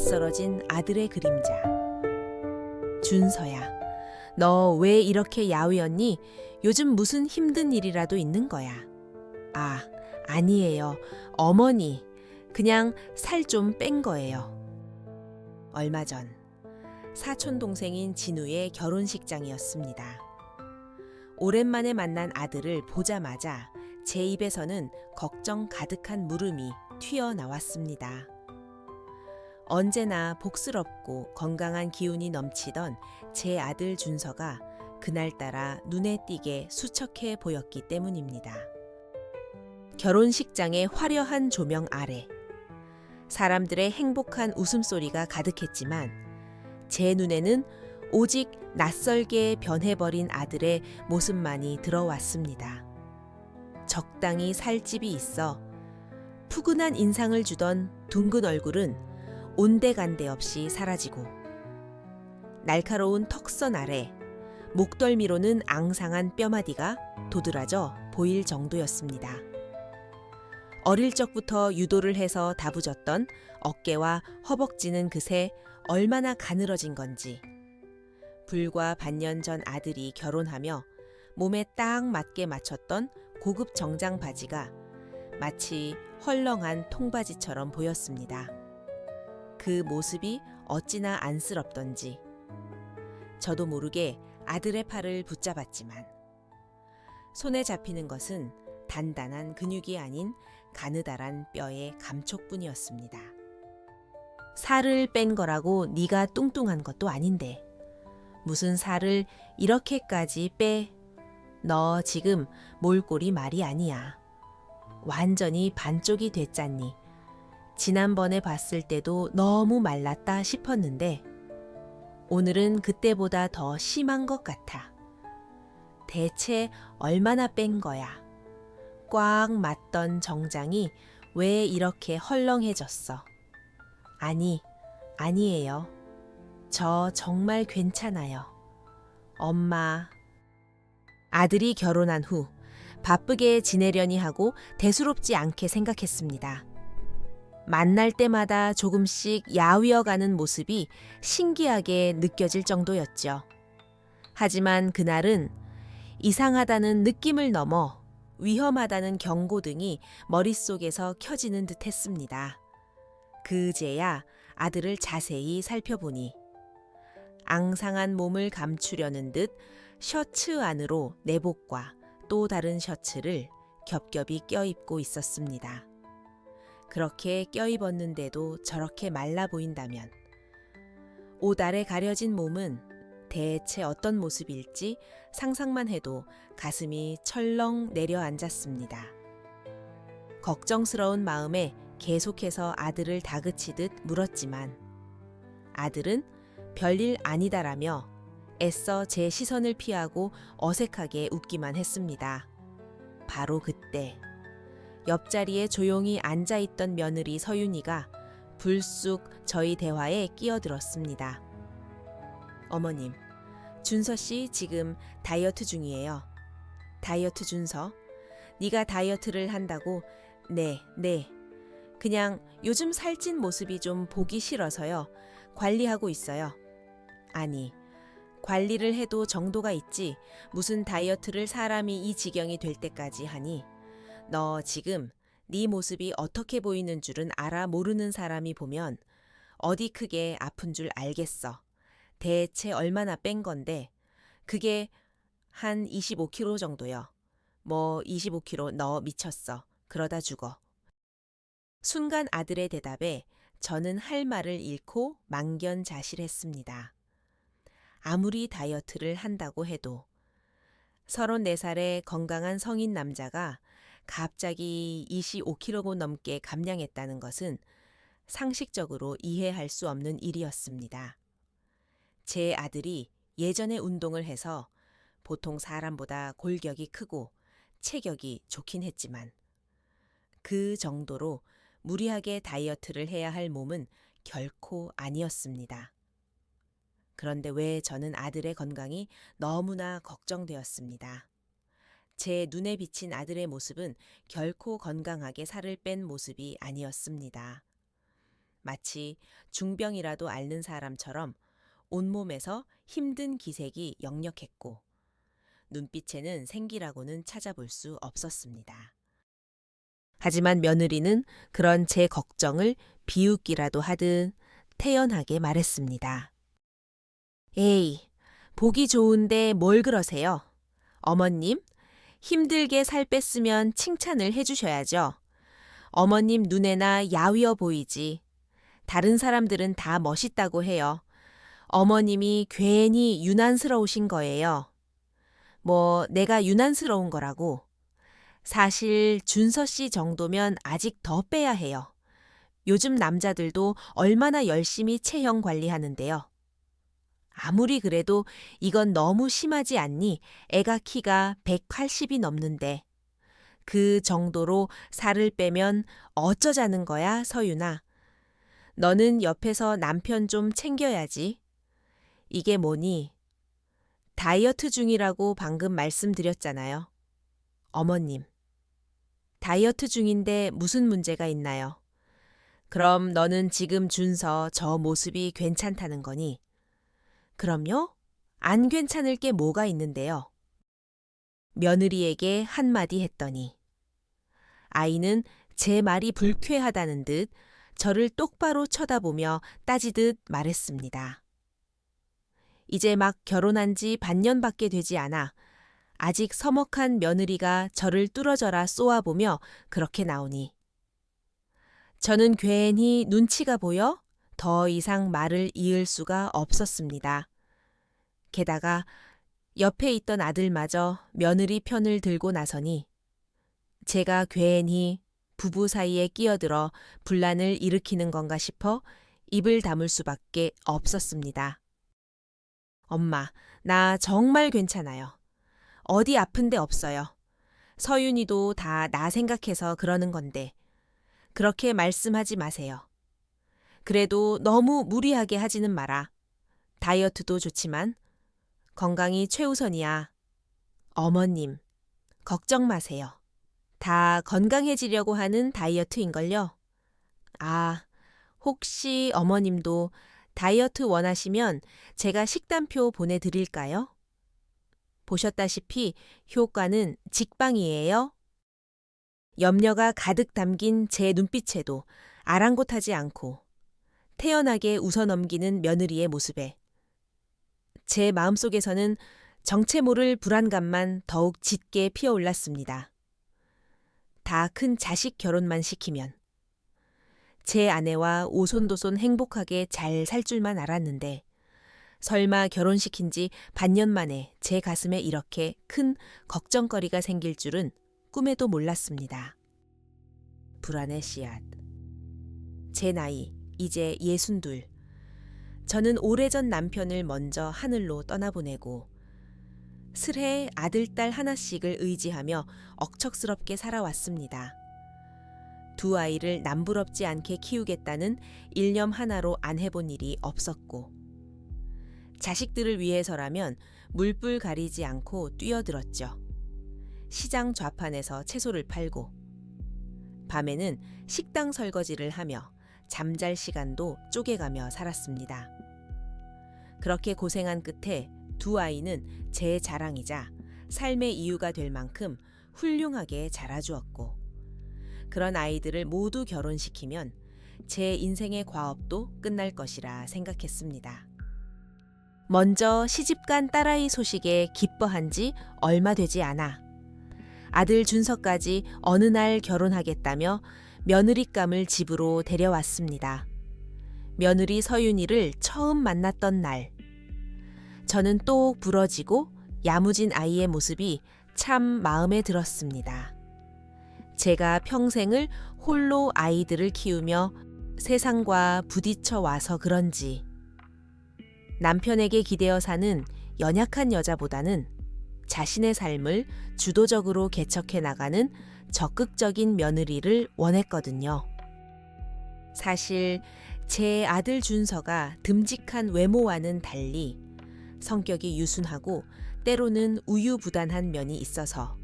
낯설어진 아들의 그림자. 준서야, 너 왜 이렇게 야위었니? 요즘 무슨 힘든 일이라도 있는 거야. 아, 아니에요. 어머니, 그냥 살 좀 뺀 거예요. 얼마 전 사촌 동생인 진우의 결혼식장이었습니다. 오랜만에 만난 아들을 보자마자 제 입에서는 걱정 가득한 물음이 튀어나왔습니다. 언제나 복스럽고 건강한 기운이 넘치던 제 아들 준서가 그날따라 눈에 띄게 수척해 보였기 때문입니다. 결혼식장의 화려한 조명 아래 사람들의 행복한 웃음소리가 가득했지만 제 눈에는 오직 낯설게 변해버린 아들의 모습만이 들어왔습니다. 적당히 살집이 있어 푸근한 인상을 주던 둥근 얼굴은 온데간데 없이 사라지고 날카로운 턱선 아래 목덜미로는 앙상한 뼈마디가 도드라져 보일 정도였습니다. 어릴 적부터 유도를 해서 다부졌던 어깨와 허벅지는 그새 얼마나 가늘어진 건지 불과 반년 전 아들이 결혼하며 몸에 딱 맞게 맞췄던 고급 정장 바지가 마치 헐렁한 통바지처럼 보였습니다. 그 모습이 어찌나 안쓰럽던지 저도 모르게 아들의 팔을 붙잡았지만 손에 잡히는 것은 단단한 근육이 아닌 가느다란 뼈의 감촉뿐이었습니다. 살을 뺀 거라고 네가 뚱뚱한 것도 아닌데 무슨 살을 이렇게까지 빼? 너 지금 몰골이 말이 아니야. 완전히 반쪽이 됐잖니. 지난번에 봤을 때도 너무 말랐다 싶었는데 오늘은 그때보다 더 심한 것 같아. 대체 얼마나 뺀 거야? 꽉 맞던 정장이 왜 이렇게 헐렁해졌어? 아니에요. 저 정말 괜찮아요. 엄마. 아들이 결혼한 후 바쁘게 지내려니 하고 대수롭지 않게 생각했습니다. 만날 때마다 조금씩 야위어가는 모습이 신기하게 느껴질 정도였죠. 하지만 그날은 이상하다는 느낌을 넘어 위험하다는 경고등이 머릿속에서 켜지는 듯 했습니다. 그제야 아들을 자세히 살펴보니 앙상한 몸을 감추려는 듯 셔츠 안으로 내복과 또 다른 셔츠를 겹겹이 껴입고 있었습니다. 그렇게 껴입었는데도 저렇게 말라 보인다면 옷 아래 가려진 몸은 대체 어떤 모습일지 상상만 해도 가슴이 철렁 내려앉았습니다. 걱정스러운 마음에 계속해서 아들을 다그치듯 물었지만 아들은 별일 아니다라며 애써 제 시선을 피하고 어색하게 웃기만 했습니다. 바로 그때 옆자리에 조용히 앉아있던 며느리 서윤이가 불쑥 저희 대화에 끼어들었습니다. 어머님, 준서 씨 지금 다이어트 중이에요. 다이어트 준서? 네가 다이어트를 한다고? 네. 그냥 요즘 살찐 모습이 좀 보기 싫어서요. 관리하고 있어요. 아니, 관리를 해도 정도가 있지 무슨 다이어트를 사람이 이 지경이 될 때까지 하니. 너 지금 네 모습이 어떻게 보이는 줄은 알아 모르는 사람이 보면 어디 크게 아픈 줄 알겠어. 대체 얼마나 뺀 건데 그게 한 25kg 정도요. 뭐 25kg 너 미쳤어. 그러다 죽어. 순간 아들의 대답에 저는 할 말을 잃고 망견자실했습니다. 아무리 다이어트를 한다고 해도 34살의 건강한 성인 남자가 갑자기 25kg 넘게 감량했다는 것은 상식적으로 이해할 수 없는 일이었습니다. 제 아들이 예전에 운동을 해서 보통 사람보다 골격이 크고 체격이 좋긴 했지만 그 정도로 무리하게 다이어트를 해야 할 몸은 결코 아니었습니다. 그런데 왜 저는 아들의 건강이 너무나 걱정되었습니다. 제 눈에 비친 아들의 모습은 결코 건강하게 살을 뺀 모습이 아니었습니다. 마치 중병이라도 앓는 사람처럼 온몸에서 힘든 기색이 역력했고 눈빛에는 생기라고는 찾아볼 수 없었습니다. 하지만 며느리는 그런 제 걱정을 비웃기라도 하듯 태연하게 말했습니다. 에이, 보기 좋은데 뭘 그러세요? 어머님, 힘들게 살 뺐으면 칭찬을 해주셔야죠. 어머님 눈에나 야위어 보이지. 다른 사람들은 다 멋있다고 해요. 어머님이 괜히 유난스러우신 거예요. 뭐 내가 유난스러운 거라고. 사실 준서 씨 정도면 아직 더 빼야 해요. 요즘 남자들도 얼마나 열심히 체형 관리하는데요. 아무리 그래도 이건 너무 심하지 않니? 애가 키가 180이 넘는데. 그 정도로 살을 빼면 어쩌자는 거야, 서윤아. 너는 옆에서 남편 좀 챙겨야지. 이게 뭐니? 다이어트 중이라고 방금 말씀드렸잖아요. 어머님. 다이어트 중인데 무슨 문제가 있나요? 그럼 너는 지금 준서 저 모습이 괜찮다는 거니? 그럼요? 안 괜찮을 게 뭐가 있는데요? 며느리에게 한마디 했더니 아이는 제 말이 불쾌하다는 듯 저를 똑바로 쳐다보며 따지듯 말했습니다. 이제 막 결혼한 지 반년밖에 되지 않아 아직 서먹한 며느리가 저를 뚫어져라 쏘아보며 그렇게 나오니 저는 괜히 눈치가 보여 더 이상 말을 이을 수가 없었습니다. 게다가 옆에 있던 아들마저 며느리 편을 들고 나서니 제가 괜히 부부 사이에 끼어들어 분란을 일으키는 건가 싶어 입을 다물 수밖에 없었습니다. 엄마, 나 정말 괜찮아요. 어디 아픈 데 없어요. 서윤이도 다 나 생각해서 그러는 건데 그렇게 말씀하지 마세요. 그래도 너무 무리하게 하지는 마라. 다이어트도 좋지만 건강이 최우선이야. 어머님, 걱정 마세요. 다 건강해지려고 하는 다이어트인걸요? 아, 혹시 어머님도 다이어트 원하시면 제가 식단표 보내드릴까요? 보셨다시피 효과는 직방이에요. 염려가 가득 담긴 제 눈빛에도 아랑곳하지 않고 태연하게 웃어넘기는 며느리의 모습에 제 마음속에서는 정체 모를 불안감만 더욱 짙게 피어올랐습니다. 다 큰 자식 결혼만 시키면 제 아내와 오손도손 행복하게 잘 살 줄만 알았는데 설마 결혼시킨 지 반년 만에 제 가슴에 이렇게 큰 걱정거리가 생길 줄은 꿈에도 몰랐습니다. 불안의 씨앗. 제 나이 이제 62. 저는 오래전 남편을 먼저 하늘로 떠나보내고 슬해 아들, 딸 하나씩을 의지하며 억척스럽게 살아왔습니다. 두 아이를 남부럽지 않게 키우겠다는 일념 하나로 안 해본 일이 없었고 자식들을 위해서라면 물불 가리지 않고 뛰어들었죠. 시장 좌판에서 채소를 팔고 밤에는 식당 설거지를 하며 잠잘 시간도 쪼개가며 살았습니다. 그렇게 고생한 끝에 두 아이는 제 자랑이자 삶의 이유가 될 만큼 훌륭하게 자라주었고 그런 아이들을 모두 결혼시키면 제 인생의 과업도 끝날 것이라 생각했습니다. 먼저 시집간 딸아이 소식에 기뻐한 지 얼마 되지 않아 아들 준서까지 어느 날 결혼하겠다며 며느리감을 집으로 데려왔습니다. 며느리 서윤이를 처음 만났던 날 저는 똑 부러지고 야무진 아이의 모습이 참 마음에 들었습니다. 제가 평생을 홀로 아이들을 키우며 세상과 부딪혀 와서 그런지 남편에게 기대어 사는 연약한 여자보다는 자신의 삶을 주도적으로 개척해 나가는 적극적인 며느리를 원했거든요. 사실 제 아들 준서가 듬직한 외모와는 달리 성격이 유순하고 때로는 우유부단한 면이 있어서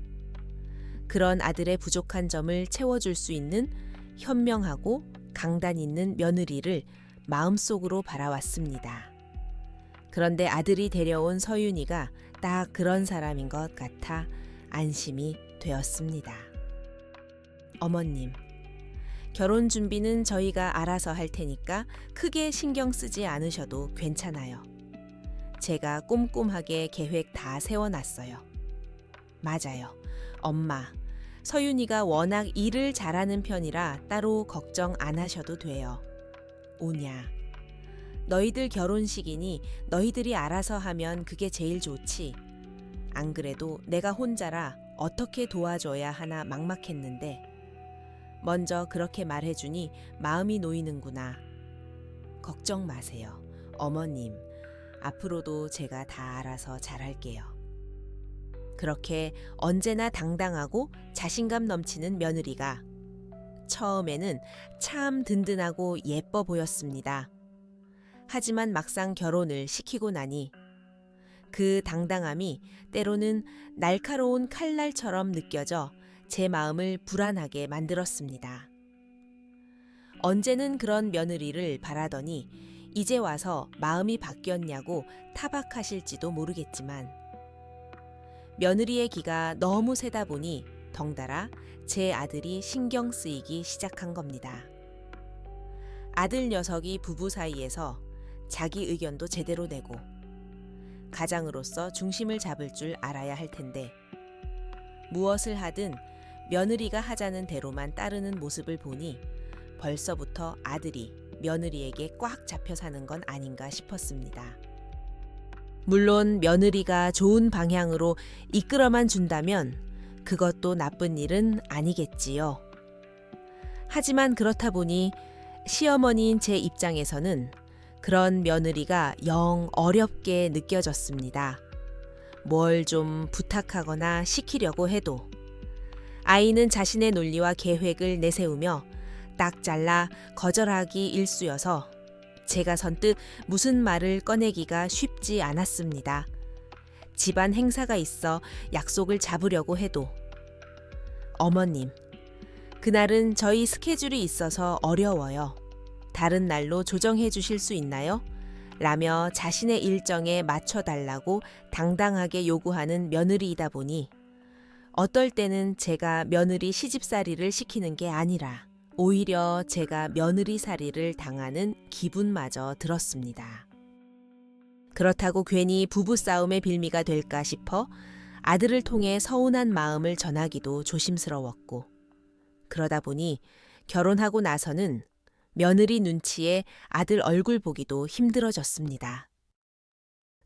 그런 아들의 부족한 점을 채워줄 수 있는 현명하고 강단 있는 며느리를 마음속으로 바라왔습니다. 그런데 아들이 데려온 서윤이가 딱 그런 사람인 것 같아 안심이 되었습니다. 어머님, 결혼 준비는 저희가 알아서 할 테니까 크게 신경 쓰지 않으셔도 괜찮아요. 제가 꼼꼼하게 계획 다 세워놨어요. 맞아요. 엄마, 서윤이가 워낙 일을 잘하는 편이라 따로 걱정 안 하셔도 돼요. 오냐, 너희들 결혼식이니 너희들이 알아서 하면 그게 제일 좋지. 안 그래도 내가 혼자라 어떻게 도와줘야 하나 막막했는데 먼저 그렇게 말해주니 마음이 놓이는구나. 걱정 마세요. 어머님, 앞으로도 제가 다 알아서 잘할게요. 그렇게 언제나 당당하고 자신감 넘치는 며느리가 처음에는 참 든든하고 예뻐 보였습니다. 하지만 막상 결혼을 시키고 나니 그 당당함이 때로는 날카로운 칼날처럼 느껴져 제 마음을 불안하게 만들었습니다. 언제는 그런 며느리를 바라더니 이제 와서 마음이 바뀌었냐고 타박하실지도 모르겠지만 며느리의 기가 너무 세다 보니 덩달아 제 아들이 신경 쓰이기 시작한 겁니다. 아들 녀석이 부부 사이에서 자기 의견도 제대로 내고 가장으로서 중심을 잡을 줄 알아야 할 텐데 무엇을 하든 며느리가 하자는 대로만 따르는 모습을 보니 벌써부터 아들이 며느리에게 꽉 잡혀 사는 건 아닌가 싶었습니다. 물론 며느리가 좋은 방향으로 이끌어만 준다면 그것도 나쁜 일은 아니겠지요. 하지만 그렇다 보니 시어머니인 제 입장에서는 그런 며느리가 영 어렵게 느껴졌습니다. 뭘 좀 부탁하거나 시키려고 해도 아이는 자신의 논리와 계획을 내세우며 딱 잘라 거절하기 일쑤여서 제가 선뜻 무슨 말을 꺼내기가 쉽지 않았습니다. 집안 행사가 있어 약속을 잡으려고 해도 어머님, 그날은 저희 스케줄이 있어서 어려워요. 다른 날로 조정해 주실 수 있나요? 라며 자신의 일정에 맞춰달라고 당당하게 요구하는 며느리이다 보니 어떨 때는 제가 며느리 시집살이를 시키는 게 아니라 오히려 제가 며느리살이를 당하는 기분마저 들었습니다. 그렇다고 괜히 부부싸움의 빌미가 될까 싶어 아들을 통해 서운한 마음을 전하기도 조심스러웠고 그러다 보니 결혼하고 나서는 며느리 눈치에 아들 얼굴 보기도 힘들어졌습니다.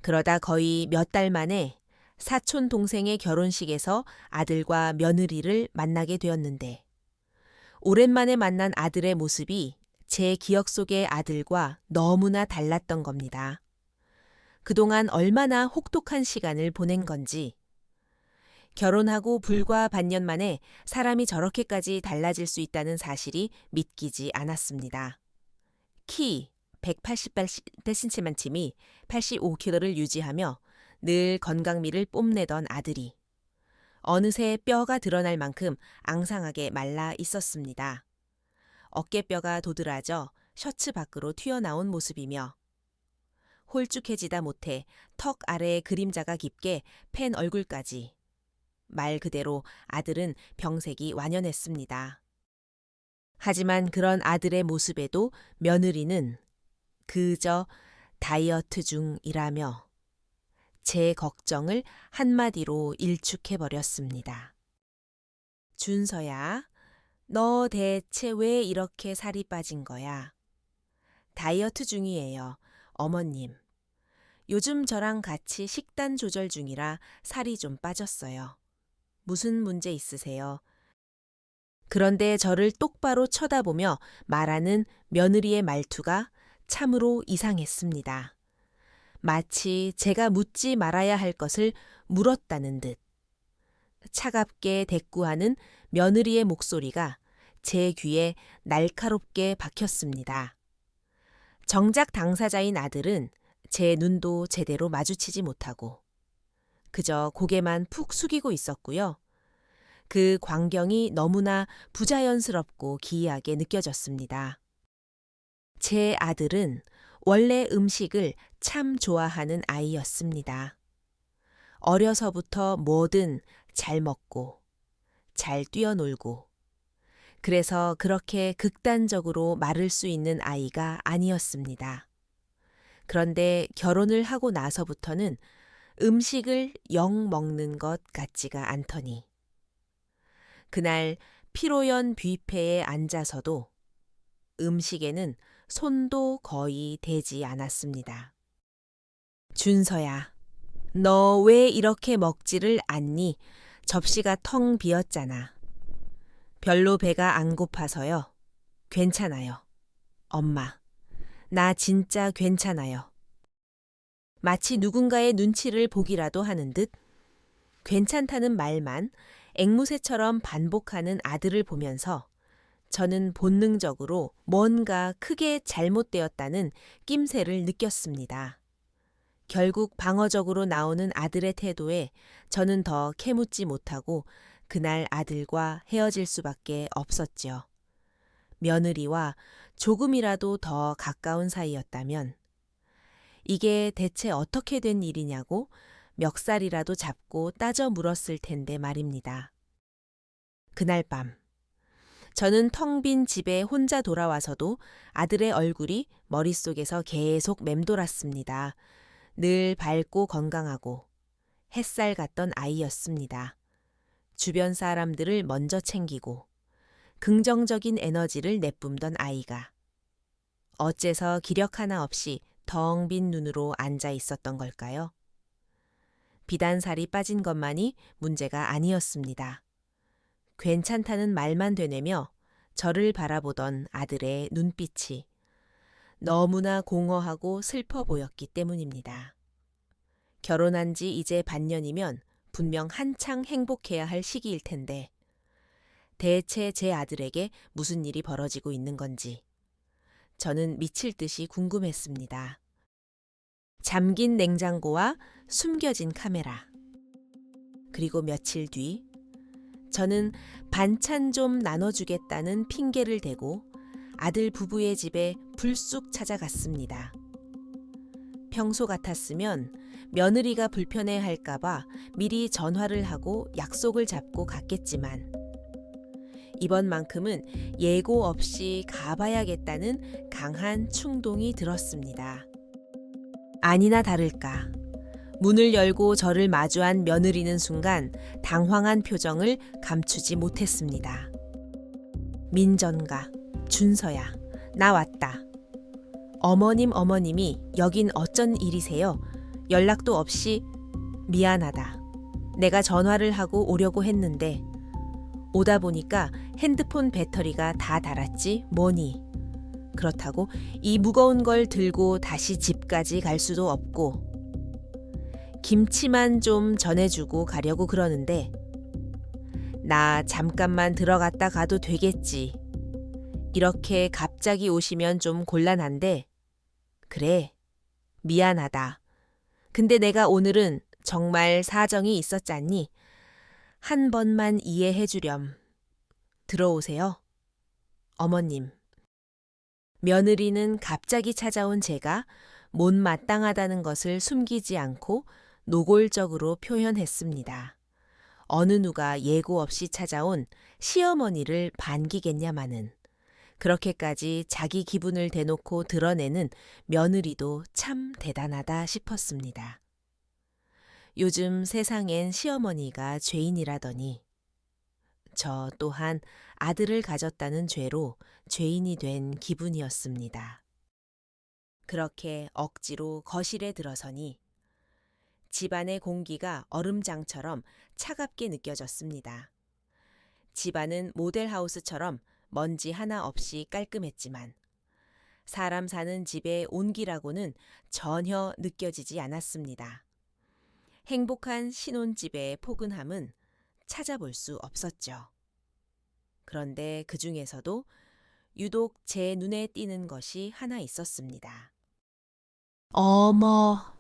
그러다 거의 몇 달 만에 사촌 동생의 결혼식에서 아들과 며느리를 만나게 되었는데 오랜만에 만난 아들의 모습이 제 기억 속의 아들과 너무나 달랐던 겁니다. 그동안 얼마나 혹독한 시간을 보낸 건지 결혼하고 불과 반년 만에 사람이 저렇게까지 달라질 수 있다는 사실이 믿기지 않았습니다. 키 188cm만큼이 85kg를 유지하며 늘 건강미를 뽐내던 아들이 어느새 뼈가 드러날 만큼 앙상하게 말라 있었습니다. 어깨뼈가 도드라져 셔츠 밖으로 튀어나온 모습이며 홀쭉해지다 못해 턱 아래에 그림자가 깊게 팬 얼굴까지 말 그대로 아들은 병색이 완연했습니다. 하지만 그런 아들의 모습에도 며느리는 그저 다이어트 중이라며 제 걱정을 한마디로 일축해버렸습니다. 준서야, 너 대체 왜 이렇게 살이 빠진 거야? 다이어트 중이에요, 어머님. 요즘 저랑 같이 식단 조절 중이라 살이 좀 빠졌어요. 무슨 문제 있으세요? 그런데 저를 똑바로 쳐다보며 말하는 며느리의 말투가 참으로 이상했습니다. 마치 제가 묻지 말아야 할 것을 물었다는 듯. 차갑게 대꾸하는 며느리의 목소리가 제 귀에 날카롭게 박혔습니다. 정작 당사자인 아들은 제 눈도 제대로 마주치지 못하고 그저 고개만 푹 숙이고 있었고요. 그 광경이 너무나 부자연스럽고 기이하게 느껴졌습니다. 제 아들은 원래 음식을 참 좋아하는 아이였습니다. 어려서부터 뭐든 잘 먹고, 잘 뛰어놀고, 그래서 그렇게 극단적으로 마를 수 있는 아이가 아니었습니다. 그런데 결혼을 하고 나서부터는 음식을 영 먹는 것 같지가 않더니, 그날 피로연 뷔페에 앉아서도 음식에는 손도 거의 대지 않았습니다. 준서야, 너 왜 이렇게 먹지를 않니? 접시가 텅 비었잖아. 별로 배가 안 고파서요. 괜찮아요. 엄마, 나 진짜 괜찮아요. 마치 누군가의 눈치를 보기라도 하는 듯 괜찮다는 말만 앵무새처럼 반복하는 아들을 보면서 저는 본능적으로 뭔가 크게 잘못되었다는 낌새를 느꼈습니다. 결국 방어적으로 나오는 아들의 태도에 저는 더 캐묻지 못하고 그날 아들과 헤어질 수밖에 없었지요. 며느리와 조금이라도 더 가까운 사이였다면 이게 대체 어떻게 된 일이냐고 멱살이라도 잡고 따져 물었을 텐데 말입니다. 그날 밤 저는 텅 빈 집에 혼자 돌아와서도 아들의 얼굴이 머릿속에서 계속 맴돌았습니다. 늘 밝고 건강하고 햇살 같던 아이였습니다. 주변 사람들을 먼저 챙기고 긍정적인 에너지를 내뿜던 아이가 어째서 기력 하나 없이 덩 빈 눈으로 앉아 있었던 걸까요? 비단살이 빠진 것만이 문제가 아니었습니다. 괜찮다는 말만 되뇌며 저를 바라보던 아들의 눈빛이 너무나 공허하고 슬퍼 보였기 때문입니다. 결혼한 지 이제 반년이면 분명 한창 행복해야 할 시기일 텐데 대체 제 아들에게 무슨 일이 벌어지고 있는 건지 저는 미칠 듯이 궁금했습니다. 잠긴 냉장고와 숨겨진 카메라. 그리고 며칠 뒤 저는 반찬 좀 나눠주겠다는 핑계를 대고 아들 부부의 집에 불쑥 찾아갔습니다. 평소 같았으면 며느리가 불편해할까봐 미리 전화를 하고 약속을 잡고 갔겠지만 이번만큼은 예고 없이 가봐야겠다는 강한 충동이 들었습니다. 아니나 다를까 문을 열고 저를 마주한 며느리는 순간 당황한 표정을 감추지 못했습니다. 민전가, 준서야, 나 왔다. 어머님이 여긴 어쩐 일이세요? 연락도 없이 미안하다. 내가 전화를 하고 오려고 했는데 오다 보니까 핸드폰 배터리가 다 닳았지 뭐니. 그렇다고 이 무거운 걸 들고 다시 집까지 갈 수도 없고 김치만 좀 전해주고 가려고 그러는데 나 잠깐만 들어갔다 가도 되겠지. 이렇게 갑자기 오시면 좀 곤란한데 그래, 미안하다. 근데 내가 오늘은 정말 사정이 있었잖니. 한 번만 이해해 주렴. 들어오세요. 어머님. 며느리는 갑자기 찾아온 제가 못마땅하다는 것을 숨기지 않고 노골적으로 표현했습니다. 어느 누가 예고 없이 찾아온 시어머니를 반기겠냐마는 그렇게까지 자기 기분을 대놓고 드러내는 며느리도 참 대단하다 싶었습니다. 요즘 세상엔 시어머니가 죄인이라더니 저 또한 아들을 가졌다는 죄로 죄인이 된 기분이었습니다. 그렇게 억지로 거실에 들어서니 집안의 공기가 얼음장처럼 차갑게 느껴졌습니다. 집안은 모델하우스처럼 먼지 하나 없이 깔끔했지만 사람 사는 집의 온기라고는 전혀 느껴지지 않았습니다. 행복한 신혼집의 포근함은 찾아볼 수 없었죠. 그런데 그 중에서도 유독 제 눈에 띄는 것이 하나 있었습니다. 어머,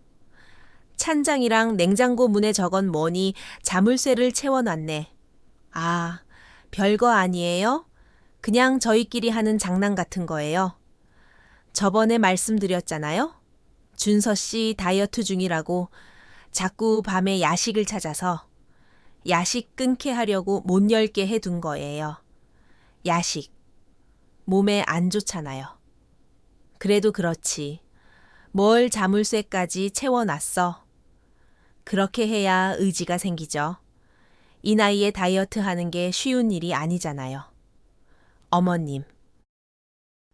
찬장이랑 냉장고 문에 저건 뭐니 자물쇠를 채워놨네. 아, 별거 아니에요? 그냥 저희끼리 하는 장난 같은 거예요. 저번에 말씀드렸잖아요. 준서 씨 다이어트 중이라고 자꾸 밤에 야식을 찾아서 야식 끊게 하려고 못 열게 해둔 거예요. 야식. 몸에 안 좋잖아요. 그래도 그렇지. 뭘 자물쇠까지 채워놨어. 그렇게 해야 의지가 생기죠. 이 나이에 다이어트 하는 게 쉬운 일이 아니잖아요. 어머님.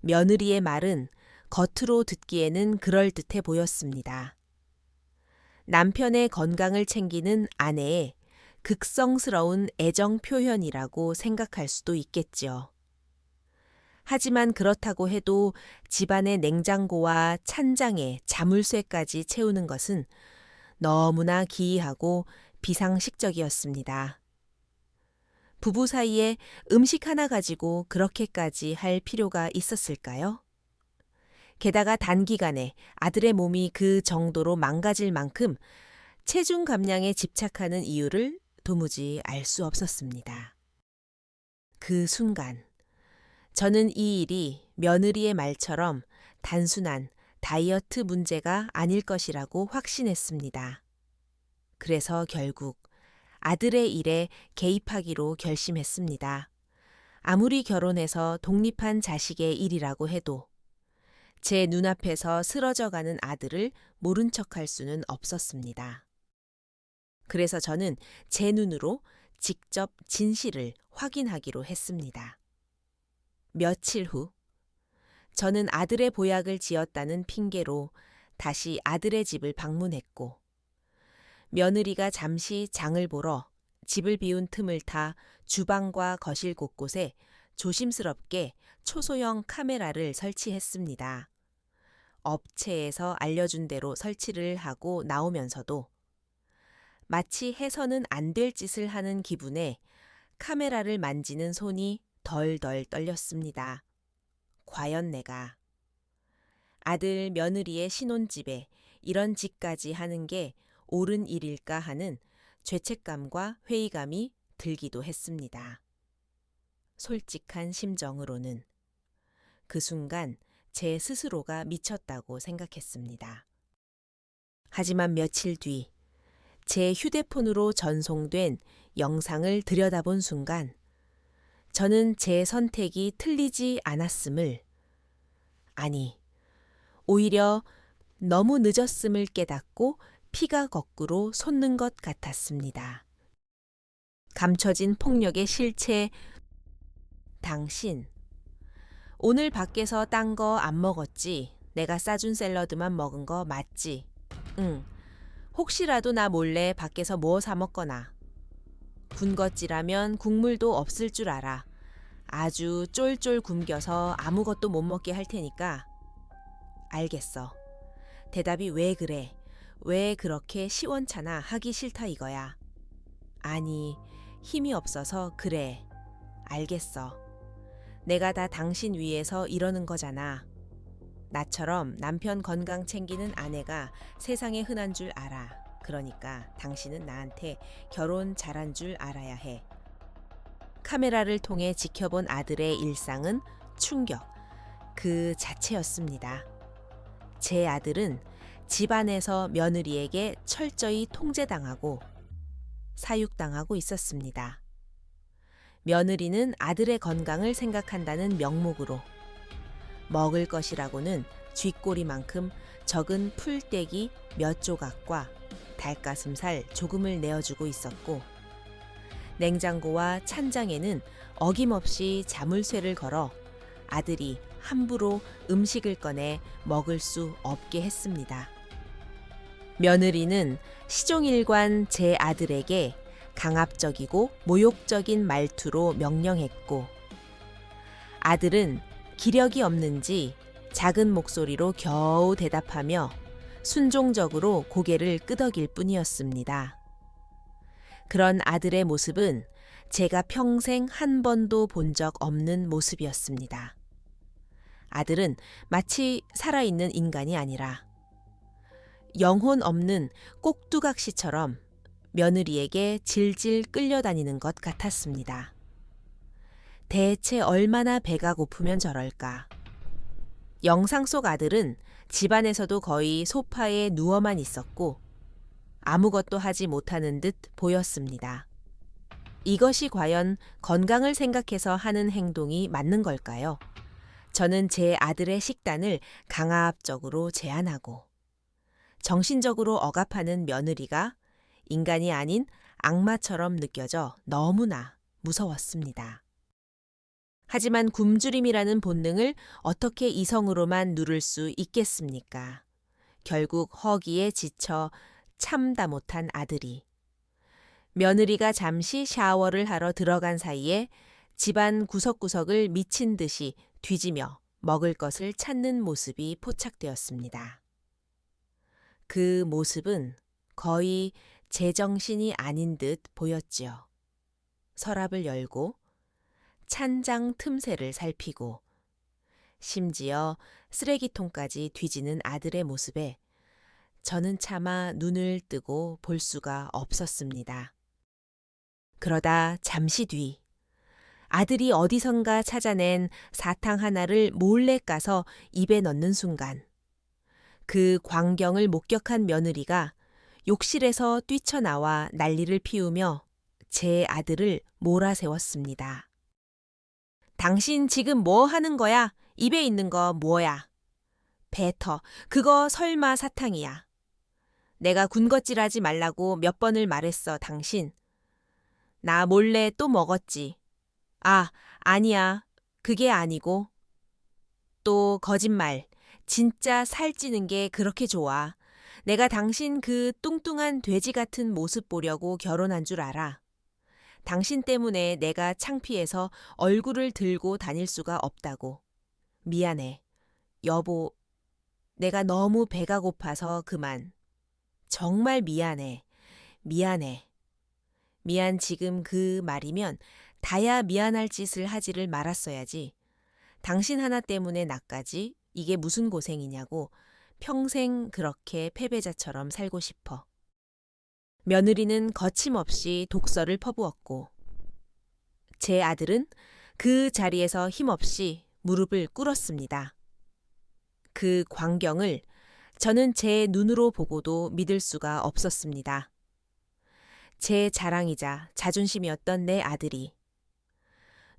며느리의 말은 겉으로 듣기에는 그럴듯해 보였습니다. 남편의 건강을 챙기는 아내의 극성스러운 애정 표현이라고 생각할 수도 있겠지요. 하지만 그렇다고 해도 집안의 냉장고와 찬장에 자물쇠까지 채우는 것은 너무나 기이하고 비상식적이었습니다. 부부 사이에 음식 하나 가지고 그렇게까지 할 필요가 있었을까요? 게다가 단기간에 아들의 몸이 그 정도로 망가질 만큼 체중 감량에 집착하는 이유를 도무지 알 수 없었습니다. 그 순간 저는 이 일이 며느리의 말처럼 단순한 다이어트 문제가 아닐 것이라고 확신했습니다. 그래서 결국 아들의 일에 개입하기로 결심했습니다. 아무리 결혼해서 독립한 자식의 일이라고 해도 제 눈앞에서 쓰러져가는 아들을 모른 척할 수는 없었습니다. 그래서 저는 제 눈으로 직접 진실을 확인하기로 했습니다. 며칠 후 저는 아들의 보약을 지었다는 핑계로 다시 아들의 집을 방문했고 며느리가 잠시 장을 보러 집을 비운 틈을 타 주방과 거실 곳곳에 조심스럽게 초소형 카메라를 설치했습니다. 업체에서 알려준 대로 설치를 하고 나오면서도 마치 해서는 안 될 짓을 하는 기분에 카메라를 만지는 손이 덜덜 떨렸습니다. 과연 내가 아들 며느리의 신혼집에 이런 짓까지 하는 게 옳은 일일까 하는 죄책감과 회의감이 들기도 했습니다. 솔직한 심정으로는 그 순간 제 스스로가 미쳤다고 생각했습니다. 하지만 며칠 뒤 제 휴대폰으로 전송된 영상을 들여다본 순간 저는 제 선택이 틀리지 않았음을, 아니, 오히려 너무 늦었음을 깨닫고 피가 거꾸로 솟는 것 같았습니다. 감춰진 폭력의 실체, 당신. 오늘 밖에서 딴 거 안 먹었지? 내가 싸준 샐러드만 먹은 거 맞지? 응. 혹시라도 나 몰래 밖에서 뭐 사 먹거나. 군것질하면 국물도 없을 줄 알아. 아주 쫄쫄 굶겨서 아무것도 못 먹게 할 테니까. 알겠어. 대답이 왜 그래? 왜 그렇게 시원찮아 하기 싫다 이거야. 아니, 힘이 없어서 그래. 알겠어. 내가 다 당신 위해서 이러는 거잖아. 나처럼 남편 건강 챙기는 아내가 세상에 흔한 줄 알아. 그러니까 당신은 나한테 결혼 잘한 줄 알아야 해. 카메라를 통해 지켜본 아들의 일상은 충격 그 자체였습니다. 제 아들은 집안에서 며느리에게 철저히 통제당하고 사육당하고 있었습니다. 며느리는 아들의 건강을 생각한다는 명목으로 먹을 것이라고는 쥐꼬리만큼 적은 풀떼기 몇 조각과 닭가슴살 조금을 내어주고 있었고 냉장고와 찬장에는 어김없이 자물쇠를 걸어 아들이 함부로 음식을 꺼내 먹을 수 없게 했습니다. 며느리는 시종일관 제 아들에게 강압적이고 모욕적인 말투로 명령했고 아들은 기력이 없는지 작은 목소리로 겨우 대답하며 순종적으로 고개를 끄덕일 뿐이었습니다. 그런 아들의 모습은 제가 평생 한 번도 본 적 없는 모습이었습니다. 아들은 마치 살아있는 인간이 아니라 영혼 없는 꼭두각시처럼 며느리에게 질질 끌려다니는 것 같았습니다. 대체 얼마나 배가 고프면 저럴까? 영상 속 아들은 집안에서도 거의 소파에 누워만 있었고 아무것도 하지 못하는 듯 보였습니다. 이것이 과연 건강을 생각해서 하는 행동이 맞는 걸까요? 저는 제 아들의 식단을 강압적으로 제한하고 정신적으로 억압하는 며느리가 인간이 아닌 악마처럼 느껴져 너무나 무서웠습니다. 하지만 굶주림이라는 본능을 어떻게 이성으로만 누를 수 있겠습니까? 결국 허기에 지쳐 참다 못한 아들이 며느리가 잠시 샤워를 하러 들어간 사이에 집안 구석구석을 미친 듯이 뒤지며 먹을 것을 찾는 모습이 포착되었습니다. 그 모습은 거의 제정신이 아닌 듯 보였지요. 서랍을 열고 찬장 틈새를 살피고 심지어 쓰레기통까지 뒤지는 아들의 모습에 저는 차마 눈을 뜨고 볼 수가 없었습니다. 그러다 잠시 뒤 아들이 어디선가 찾아낸 사탕 하나를 몰래 까서 입에 넣는 순간 그 광경을 목격한 며느리가 욕실에서 뛰쳐나와 난리를 피우며 제 아들을 몰아세웠습니다. 당신 지금 뭐 하는 거야? 입에 있는 거 뭐야? 뱉어. 그거 설마 사탕이야. 내가 군것질하지 말라고 몇 번을 말했어, 당신. 나 몰래 또 먹었지. 아, 아니야. 그게 아니고. 또 거짓말. 진짜 살찌는 게 그렇게 좋아. 내가 당신 그 뚱뚱한 돼지 같은 모습 보려고 결혼한 줄 알아. 당신 때문에 내가 창피해서 얼굴을 들고 다닐 수가 없다고. 미안해. 여보, 내가 너무 배가 고파서 그만. 정말 미안해. 미안해. 미안 지금 그 말이면 다야 미안할 짓을 하지를 말았어야지. 당신 하나 때문에 나까지 이게 무슨 고생이냐고 평생 그렇게 패배자처럼 살고 싶어. 며느리는 거침없이 독설을 퍼부었고 제 아들은 그 자리에서 힘없이 무릎을 꿇었습니다. 그 광경을 저는 제 눈으로 보고도 믿을 수가 없었습니다. 제 자랑이자 자존심이었던 내 아들이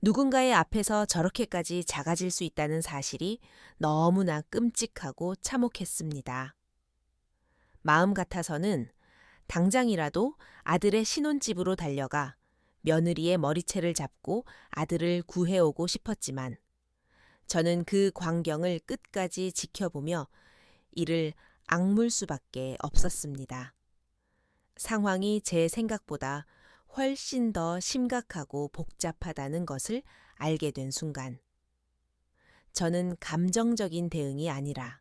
누군가의 앞에서 저렇게까지 작아질 수 있다는 사실이 너무나 끔찍하고 참혹했습니다. 마음 같아서는 당장이라도 아들의 신혼집으로 달려가 며느리의 머리채를 잡고 아들을 구해오고 싶었지만 저는 그 광경을 끝까지 지켜보며 이를 악물 수밖에 없었습니다. 상황이 제 생각보다 훨씬 더 심각하고 복잡하다는 것을 알게 된 순간 저는 감정적인 대응이 아니라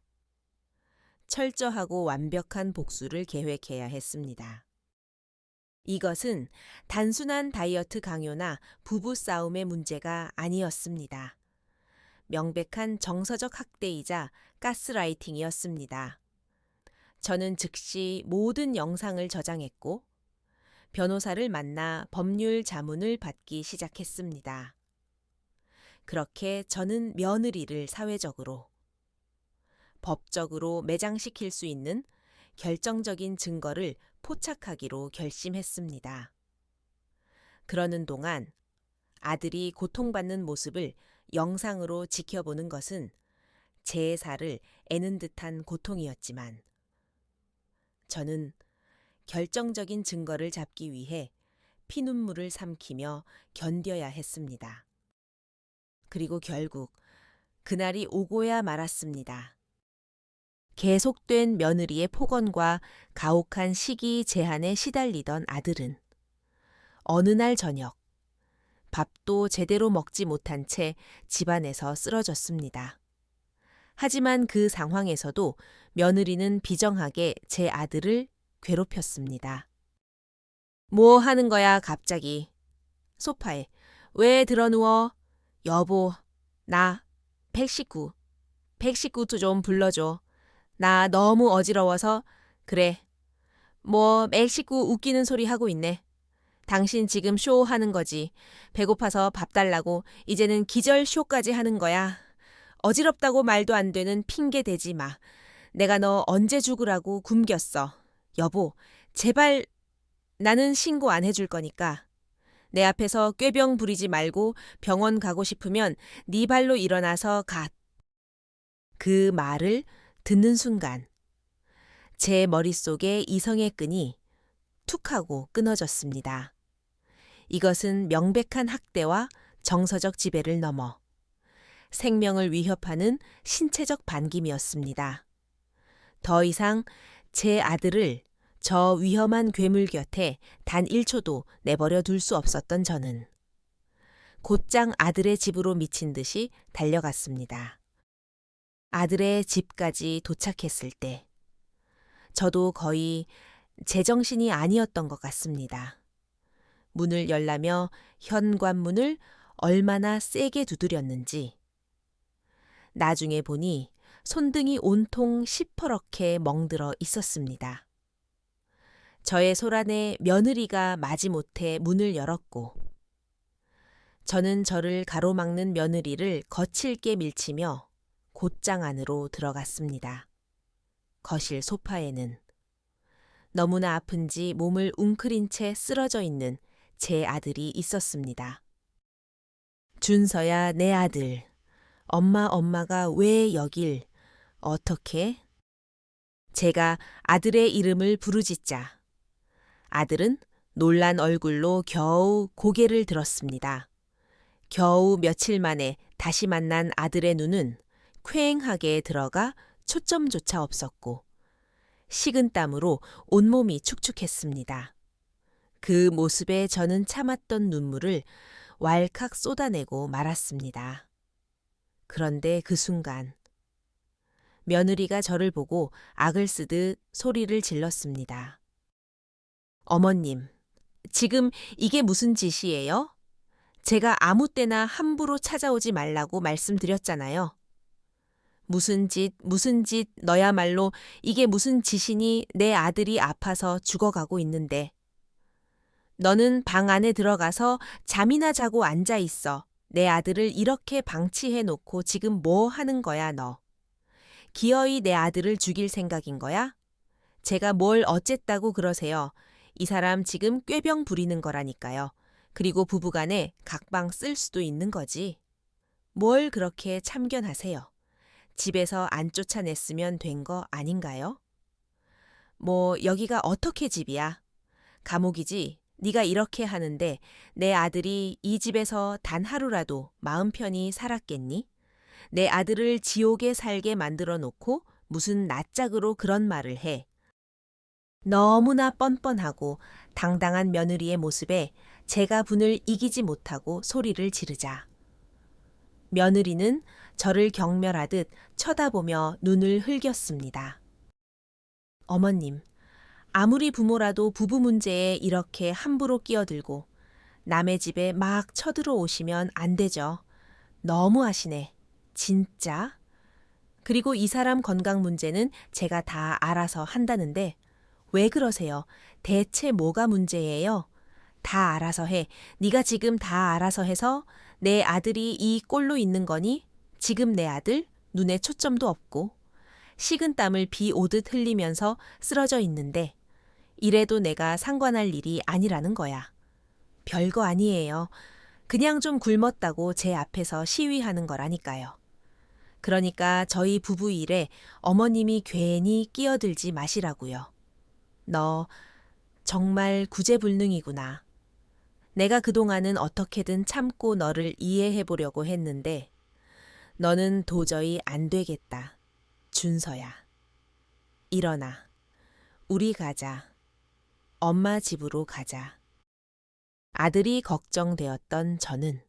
철저하고 완벽한 복수를 계획해야 했습니다. 이것은 단순한 다이어트 강요나 부부 싸움의 문제가 아니었습니다. 명백한 정서적 학대이자 가스라이팅이었습니다. 저는 즉시 모든 영상을 저장했고 변호사를 만나 법률 자문을 받기 시작했습니다. 그렇게 저는 며느리를 사회적으로, 법적으로 매장시킬 수 있는 결정적인 증거를 포착하기로 결심했습니다. 그러는 동안 아들이 고통받는 모습을 영상으로 지켜보는 것은 제 살을 애는 듯한 고통이었지만 저는 결정적인 증거를 잡기 위해 피눈물을 삼키며 견뎌야 했습니다. 그리고 결국 그날이 오고야 말았습니다. 계속된 며느리의 폭언과 가혹한 식이 제한에 시달리던 아들은 어느 날 저녁 밥도 제대로 먹지 못한 채 집안에서 쓰러졌습니다. 하지만 그 상황에서도 며느리는 비정하게 제 아들을 괴롭혔습니다. 뭐 하는 거야 갑자기. 소파에. 왜 드러누워? 여보, 나 119. 119도 좀 불러줘. 나 너무 어지러워서. 그래. 뭐 119 웃기는 소리 하고 있네. 당신 지금 쇼 하는 거지. 배고파서 밥 달라고 이제는 기절 쇼까지 하는 거야. 어지럽다고 말도 안 되는 핑계 대지 마. 내가 너 언제 죽으라고 굶겼어. 여보, 제발 나는 신고 안 해줄 거니까. 내 앞에서 꾀병 부리지 말고 병원 가고 싶으면 네 발로 일어나서 가. 그 말을 듣는 순간 제 머릿속에 이성의 끈이 툭 하고 끊어졌습니다. 이것은 명백한 학대와 정서적 지배를 넘어 생명을 위협하는 신체적 반김이었습니다. 더 이상 제 아들을 저 위험한 괴물 곁에 단 1초도 내버려 둘 수 없었던 저는 곧장 아들의 집으로 미친 듯이 달려갔습니다. 아들의 집까지 도착했을 때 저도 거의 제정신이 아니었던 것 같습니다. 문을 열라며 현관문을 얼마나 세게 두드렸는지. 나중에 보니 손등이 온통 시퍼렇게 멍들어 있었습니다. 저의 소란에 며느리가 마지못해 문을 열었고 저는 저를 가로막는 며느리를 거칠게 밀치며 곧장 안으로 들어갔습니다. 거실 소파에는 너무나 아픈지 몸을 웅크린 채 쓰러져 있는 제 아들이 있었습니다. 준서야, 내 아들. 엄마가 왜 여길, 어떻게? 제가 아들의 이름을 부르짖자 아들은 놀란 얼굴로 겨우 고개를 들었습니다. 겨우 며칠 만에 다시 만난 아들의 눈은 퀭하게 들어가 초점조차 없었고 식은땀으로 온몸이 축축했습니다. 그 모습에 저는 참았던 눈물을 왈칵 쏟아내고 말았습니다. 그런데 그 순간 며느리가 저를 보고 악을 쓰듯 소리를 질렀습니다. 어머님, 지금 이게 무슨 짓이에요? 제가 아무 때나 함부로 찾아오지 말라고 말씀드렸잖아요. 무슨 짓, 너야말로 이게 무슨 짓이니 내 아들이 아파서 죽어가고 있는데. 너는 방 안에 들어가서 잠이나 자고 앉아 있어. 내 아들을 이렇게 방치해 놓고 지금 뭐 하는 거야, 너? 기어이 내 아들을 죽일 생각인 거야? 제가 뭘 어쨌다고 그러세요. 이 사람 지금 꾀병 부리는 거라니까요. 그리고 부부간에 각방 쓸 수도 있는 거지. 뭘 그렇게 참견하세요. 집에서 안 쫓아냈으면 된 거 아닌가요? 뭐 여기가 어떻게 집이야? 감옥이지. 네가 이렇게 하는데 내 아들이 이 집에서 단 하루라도 마음 편히 살았겠니? 내 아들을 지옥에 살게 만들어 놓고 무슨 낯짝으로 그런 말을 해. 너무나 뻔뻔하고 당당한 며느리의 모습에 제가 분을 이기지 못하고 소리를 지르자. 며느리는 저를 경멸하듯 쳐다보며 눈을 흘겼습니다. 어머님, 아무리 부모라도 부부 문제에 이렇게 함부로 끼어들고 남의 집에 막 쳐들어오시면 안 되죠. 너무하시네. 진짜? 그리고 이 사람 건강 문제는 제가 다 알아서 한다는데 왜 그러세요? 대체 뭐가 문제예요? 다 알아서 해. 네가 지금 다 알아서 해서 내 아들이 이 꼴로 있는 거니? 지금 내 아들 눈에 초점도 없고 식은땀을 비 오듯 흘리면서 쓰러져 있는데 이래도 내가 상관할 일이 아니라는 거야. 별거 아니에요. 그냥 좀 굶었다고 제 앞에서 시위하는 거라니까요. 그러니까 저희 부부 일에 어머님이 괜히 끼어들지 마시라고요. 너 정말 구제불능이구나. 내가 그동안은 어떻게든 참고 너를 이해해 보려고 했는데 너는 도저히 안 되겠다. 준서야. 일어나. 우리 가자. 엄마 집으로 가자. 아들이 걱정되었던 저는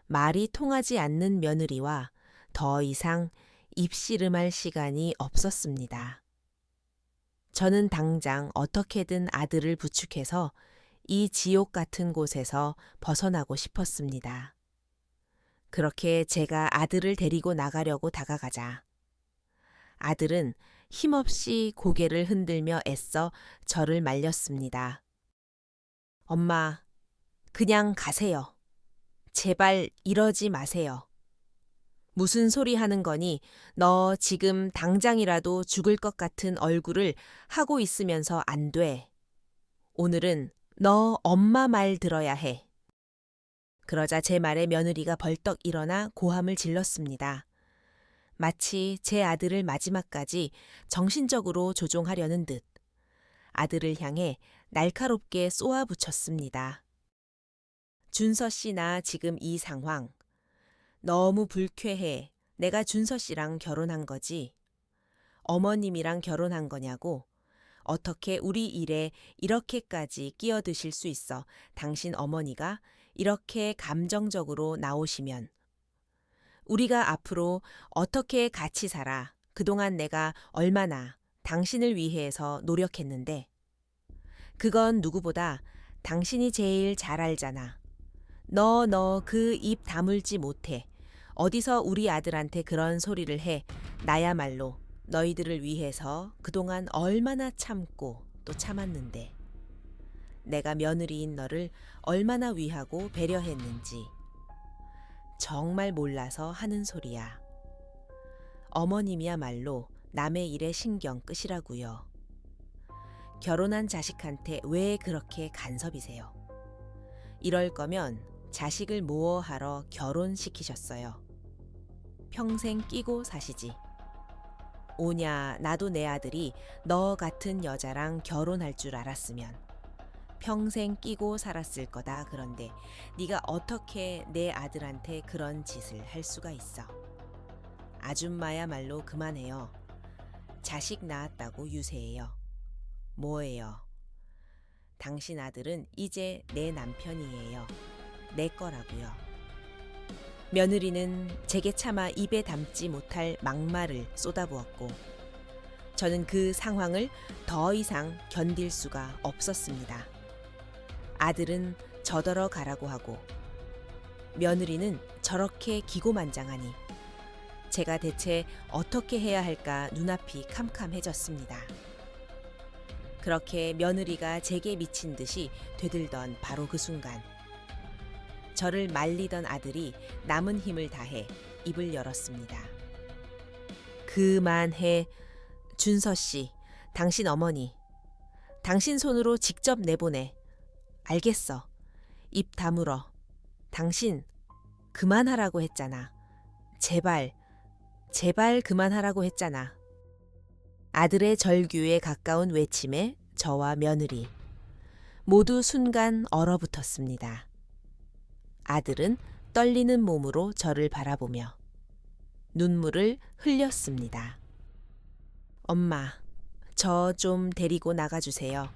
말이 통하지 않는 며느리와 더 이상 입씨름할 시간이 없었습니다. 저는 당장 어떻게든 아들을 부축해서 이 지옥 같은 곳에서 벗어나고 싶었습니다. 그렇게 제가 아들을 데리고 나가려고 다가가자 아들은 힘없이 고개를 흔들며 애써 저를 말렸습니다. 엄마, 그냥 가세요. 제발 이러지 마세요. 무슨 소리 하는 거니? 너 지금 당장이라도 죽을 것 같은 얼굴을 하고 있으면서 안 돼. 오늘은 너 엄마 말 들어야 해. 그러자 제 말에 며느리가 벌떡 일어나 고함을 질렀습니다. 마치 제 아들을 마지막까지 정신적으로 조종하려는 듯 아들을 향해 날카롭게 쏘아붙였습니다. 준서 씨, 나 지금 이 상황 너무 불쾌해. 내가 준서 씨랑 결혼한 거지. 어머님이랑 결혼한 거냐고. 어떻게 우리 일에 이렇게까지 끼어드실 수 있어. 당신 어머니가 이렇게 감정적으로 나오시면 우리가 앞으로 어떻게 같이 살아. 그동안 내가 얼마나 당신을 위해서 노력했는데. 그건 누구보다 당신이 제일 잘 알잖아. 너 그 입 다물지 못해. 어디서 우리 아들한테 그런 소리를 해. 나야말로 너희들을 위해서 그동안 얼마나 참고 또 참았는데. 내가 며느리인 너를 얼마나 위하고 배려했는지. 정말 몰라서 하는 소리야. 어머님이야말로 남의 일에 신경 끄시라고요. 결혼한 자식한테 왜 그렇게 간섭이세요? 이럴 거면 자식을 모어하러 결혼시키셨어요. 평생 끼고 사시지. 오냐, 나도 내 아들이 너 같은 여자랑 결혼할 줄 알았으면 평생 끼고 살았을 거다. 그런데 네가 어떻게 내 아들한테 그런 짓을 할 수가 있어. 아줌마야말로 그만해요. 자식 낳았다고 유세해요. 뭐예요? 당신 아들은 이제 내 남편이에요. 내 거라고요. 며느리는 제게 차마 입에 담지 못할 막말을 쏟아부었고 저는 그 상황을 더 이상 견딜 수가 없었습니다. 아들은 저더러 가라고 하고 며느리는 저렇게 기고만장하니 제가 대체 어떻게 해야 할까 눈앞이 캄캄해졌습니다. 그렇게 며느리가 제게 미친 듯이 되들던 바로 그 순간 저를 말리던 아들이 남은 힘을 다해 입을 열었습니다. 그만해. 준서 씨, 당신 어머니. 당신 손으로 직접 내보내. 알겠어. 입 다물어. 당신 그만하라고 했잖아. 제발, 제발 그만하라고 했잖아. 아들의 절규에 가까운 외침에 저와 며느리 모두 순간 얼어붙었습니다. 아들은 떨리는 몸으로 저를 바라보며 눈물을 흘렸습니다. 엄마, 저 좀 데리고 나가주세요.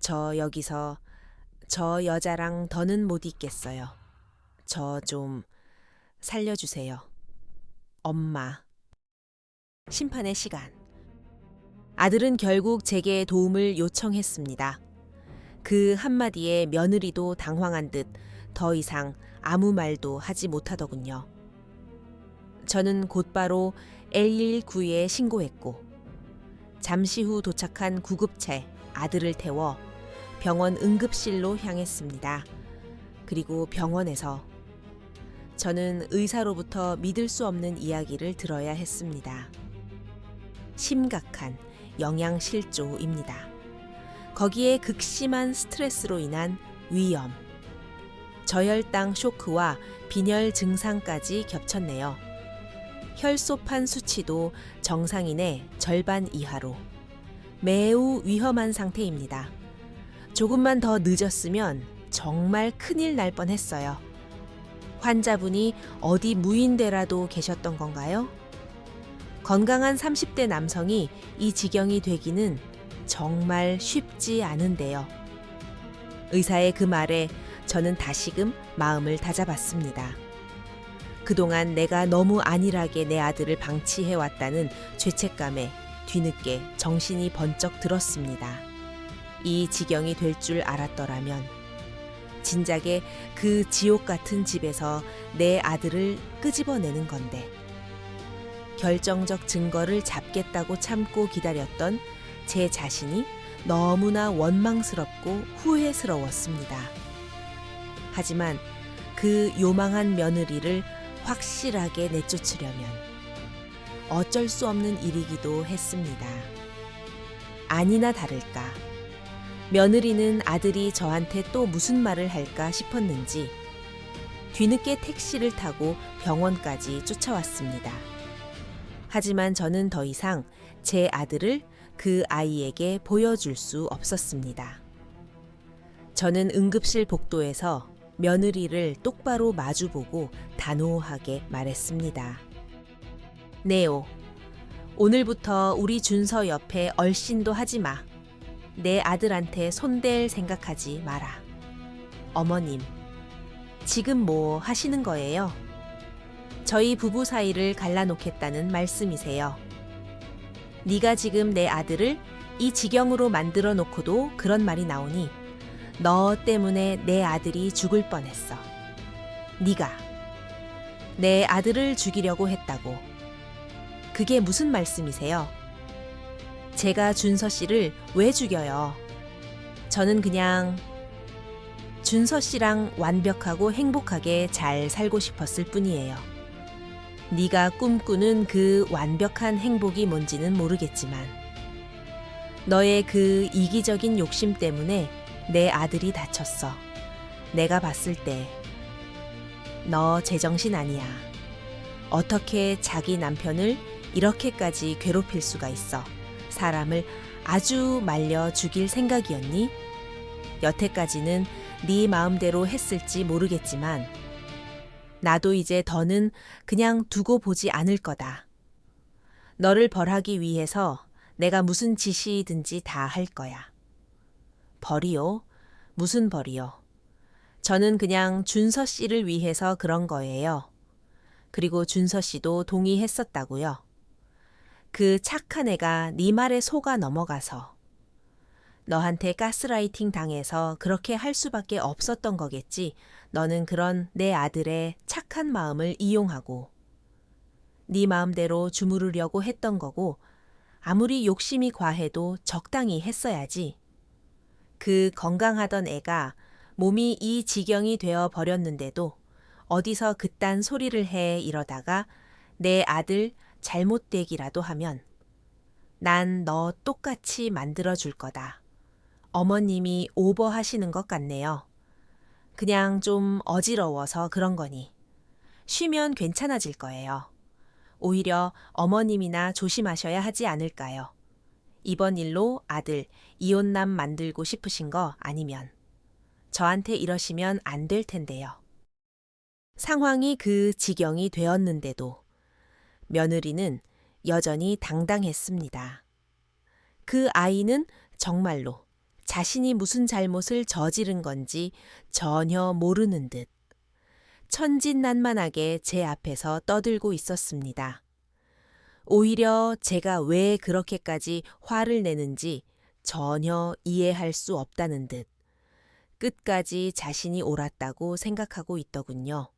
저 여기서 저 여자랑 더는 못 있겠어요. 저 좀 살려주세요. 엄마. 심판의 시간. 아들은 결국 제게 도움을 요청했습니다. 그 한마디에 며느리도 당황한 듯 더 이상 아무 말도 하지 못하더군요. 저는 곧바로 119에 신고했고 잠시 후 도착한 구급차에 아들을 태워 병원 응급실로 향했습니다. 그리고 병원에서 저는 의사로부터 믿을 수 없는 이야기를 들어야 했습니다. 심각한 영양실조입니다. 거기에 극심한 스트레스로 인한 위염, 저혈당 쇼크와 빈혈 증상까지 겹쳤네요. 혈소판 수치도 정상인의 절반 이하로 매우 위험한 상태입니다. 조금만 더 늦었으면 정말 큰일 날 뻔했어요. 환자분이 어디 무인대라도 계셨던 건가요? 건강한 30대 남성이 이 지경이 되기는 정말 쉽지 않은데요. 의사의 그 말에 저는 다시금 마음을 다잡았습니다. 그동안 내가 너무 안일하게 내 아들을 방치해왔다는 죄책감에 뒤늦게 정신이 번쩍 들었습니다. 이 지경이 될 줄 알았더라면 진작에 그 지옥 같은 집에서 내 아들을 끄집어내는 건데 결정적 증거를 잡겠다고 참고 기다렸던 제 자신이 너무나 원망스럽고 후회스러웠습니다. 하지만 그 요망한 며느리를 확실하게 내쫓으려면 어쩔 수 없는 일이기도 했습니다. 아니나 다를까 며느리는 아들이 저한테 또 무슨 말을 할까 싶었는지 뒤늦게 택시를 타고 병원까지 쫓아왔습니다. 하지만 저는 더 이상 제 아들을 그 아이에게 보여줄 수 없었습니다. 저는 응급실 복도에서 며느리를 똑바로 마주보고 단호하게 말했습니다. 네오, 오늘부터 우리 준서 옆에 얼씬도 하지 마. 내 아들한테 손댈 생각하지 마라. 어머님, 지금 뭐 하시는 거예요? 저희 부부 사이를 갈라놓겠다는 말씀이세요. 네가 지금 내 아들을 이 지경으로 만들어 놓고도 그런 말이 나오니 너 때문에 내 아들이 죽을 뻔했어. 네가 내 아들을 죽이려고 했다고. 그게 무슨 말씀이세요? 제가 준서 씨를 왜 죽여요? 저는 그냥 준서 씨랑 완벽하고 행복하게 잘 살고 싶었을 뿐이에요. 네가 꿈꾸는 그 완벽한 행복이 뭔지는 모르겠지만 너의 그 이기적인 욕심 때문에 내 아들이 다쳤어. 내가 봤을 때 너 제정신 아니야. 어떻게 자기 남편을 이렇게까지 괴롭힐 수가 있어. 사람을 아주 말려 죽일 생각이었니? 여태까지는 네 마음대로 했을지 모르겠지만 나도 이제 더는 그냥 두고 보지 않을 거다. 너를 벌하기 위해서 내가 무슨 짓이든지 다 할 거야. 벌이요? 무슨 벌이요? 저는 그냥 준서 씨를 위해서 그런 거예요. 그리고 준서 씨도 동의했었다고요. 그 착한 애가 네 말에 속아 넘어가서 너한테 가스라이팅 당해서 그렇게 할 수밖에 없었던 거겠지. 너는 그런 내 아들의 착한 마음을 이용하고 네 마음대로 주무르려고 했던 거고 아무리 욕심이 과해도 적당히 했어야지. 그 건강하던 애가 몸이 이 지경이 되어 버렸는데도 어디서 그딴 소리를 해 이러다가 내 아들 잘못되기라도 하면 난 너 똑같이 만들어줄 거다. 어머님이 오버하시는 것 같네요. 그냥 좀 어지러워서 그런 거니. 쉬면 괜찮아질 거예요. 오히려 어머님이나 조심하셔야 하지 않을까요? 이번 일로 아들 이혼남 만들고 싶으신 거 아니면 저한테 이러시면 안 될 텐데요. 상황이 그 지경이 되었는데도 며느리는 여전히 당당했습니다. 그 아이는 정말로 자신이 무슨 잘못을 저지른 건지 전혀 모르는 듯 천진난만하게 제 앞에서 떠들고 있었습니다. 오히려 제가 왜 그렇게까지 화를 내는지 전혀 이해할 수 없다는 듯 끝까지 자신이 옳았다고 생각하고 있더군요.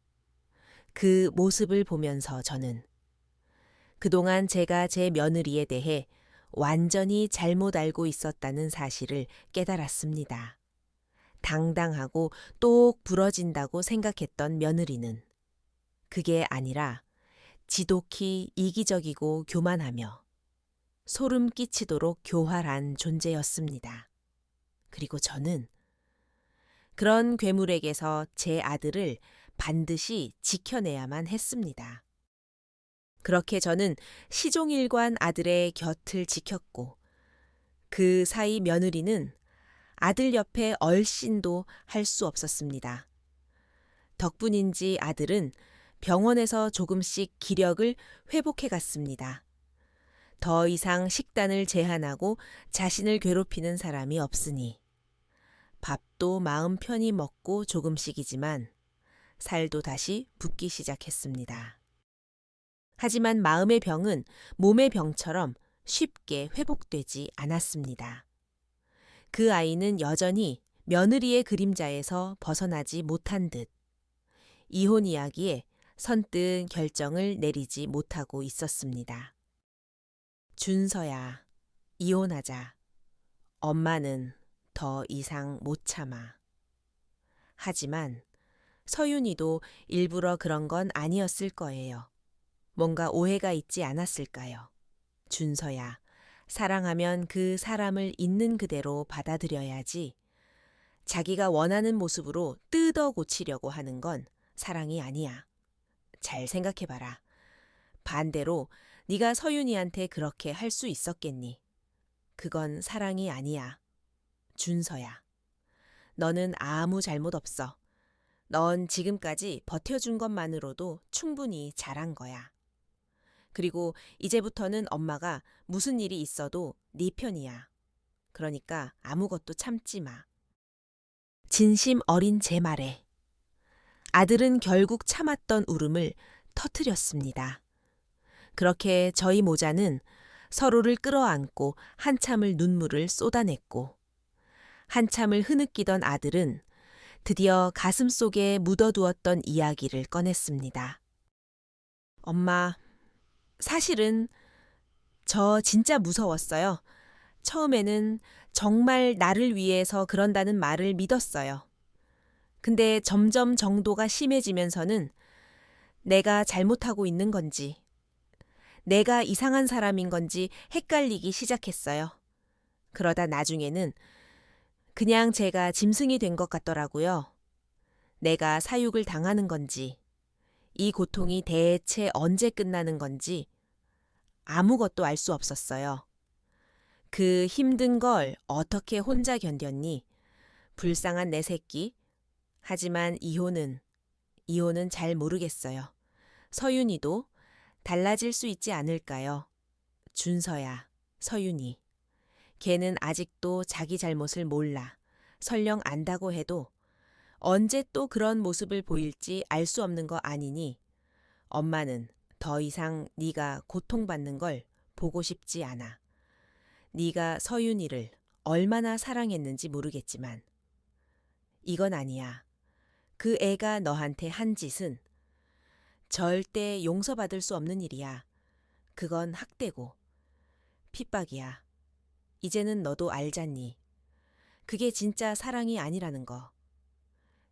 그 모습을 보면서 저는 그동안 제가 제 며느리에 대해 완전히 잘못 알고 있었다는 사실을 깨달았습니다. 당당하고 똑 부러진다고 생각했던 며느리는 그게 아니라 지독히 이기적이고 교만하며 소름 끼치도록 교활한 존재였습니다. 그리고 저는 그런 괴물에게서 제 아들을 반드시 지켜내야만 했습니다. 그렇게 저는 시종일관 아들의 곁을 지켰고 그 사이 며느리는 아들 옆에 얼씬도 할 수 없었습니다. 덕분인지 아들은 병원에서 조금씩 기력을 회복해 갔습니다. 더 이상 식단을 제한하고 자신을 괴롭히는 사람이 없으니 밥도 마음 편히 먹고 조금씩이지만 살도 다시 붓기 시작했습니다. 하지만 마음의 병은 몸의 병처럼 쉽게 회복되지 않았습니다. 그 아이는 여전히 며느리의 그림자에서 벗어나지 못한 듯 이혼 이야기에 선뜻 결정을 내리지 못하고 있었습니다. 준서야, 이혼하자. 엄마는 더 이상 못 참아. 하지만 서윤이도 일부러 그런 건 아니었을 거예요. 뭔가 오해가 있지 않았을까요? 준서야, 사랑하면 그 사람을 있는 그대로 받아들여야지. 자기가 원하는 모습으로 뜯어 고치려고 하는 건 사랑이 아니야. 잘 생각해봐라. 반대로 네가 서윤이한테 그렇게 할 수 있었겠니? 그건 사랑이 아니야. 준서야, 너는 아무 잘못 없어. 넌 지금까지 버텨준 것만으로도 충분히 잘한 거야. 그리고 이제부터는 엄마가 무슨 일이 있어도 네 편이야. 그러니까 아무것도 참지 마. 진심 어린 제 말에 아들은 결국 참았던 울음을 터뜨렸습니다. 그렇게 저희 모자는 서로를 끌어안고 한참을 눈물을 쏟아냈고, 한참을 흐느끼던 아들은 드디어 가슴속에 묻어두었던 이야기를 꺼냈습니다. 엄마, 사실은 저 진짜 무서웠어요. 처음에는 정말 나를 위해서 그런다는 말을 믿었어요. 근데 점점 정도가 심해지면서는 내가 잘못하고 있는 건지, 내가 이상한 사람인 건지 헷갈리기 시작했어요. 그러다 나중에는 그냥 제가 짐승이 된 것 같더라고요. 내가 사육을 당하는 건지, 이 고통이 대체 언제 끝나는 건지 아무것도 알 수 없었어요. 그 힘든 걸 어떻게 혼자 견뎠니? 불쌍한 내 새끼. 하지만 이호는 잘 모르겠어요. 서윤이도 달라질 수 있지 않을까요? 준서야, 서윤이. 걔는 아직도 자기 잘못을 몰라. 설령 안다고 해도 언제 또 그런 모습을 보일지 알 수 없는 거 아니니 엄마는 더 이상 네가 고통받는 걸 보고 싶지 않아. 네가 서윤이를 얼마나 사랑했는지 모르겠지만 이건 아니야. 그 애가 너한테 한 짓은 절대 용서받을 수 없는 일이야. 그건 학대고 핍박이야. 이제는 너도 알잖니. 그게 진짜 사랑이 아니라는 거.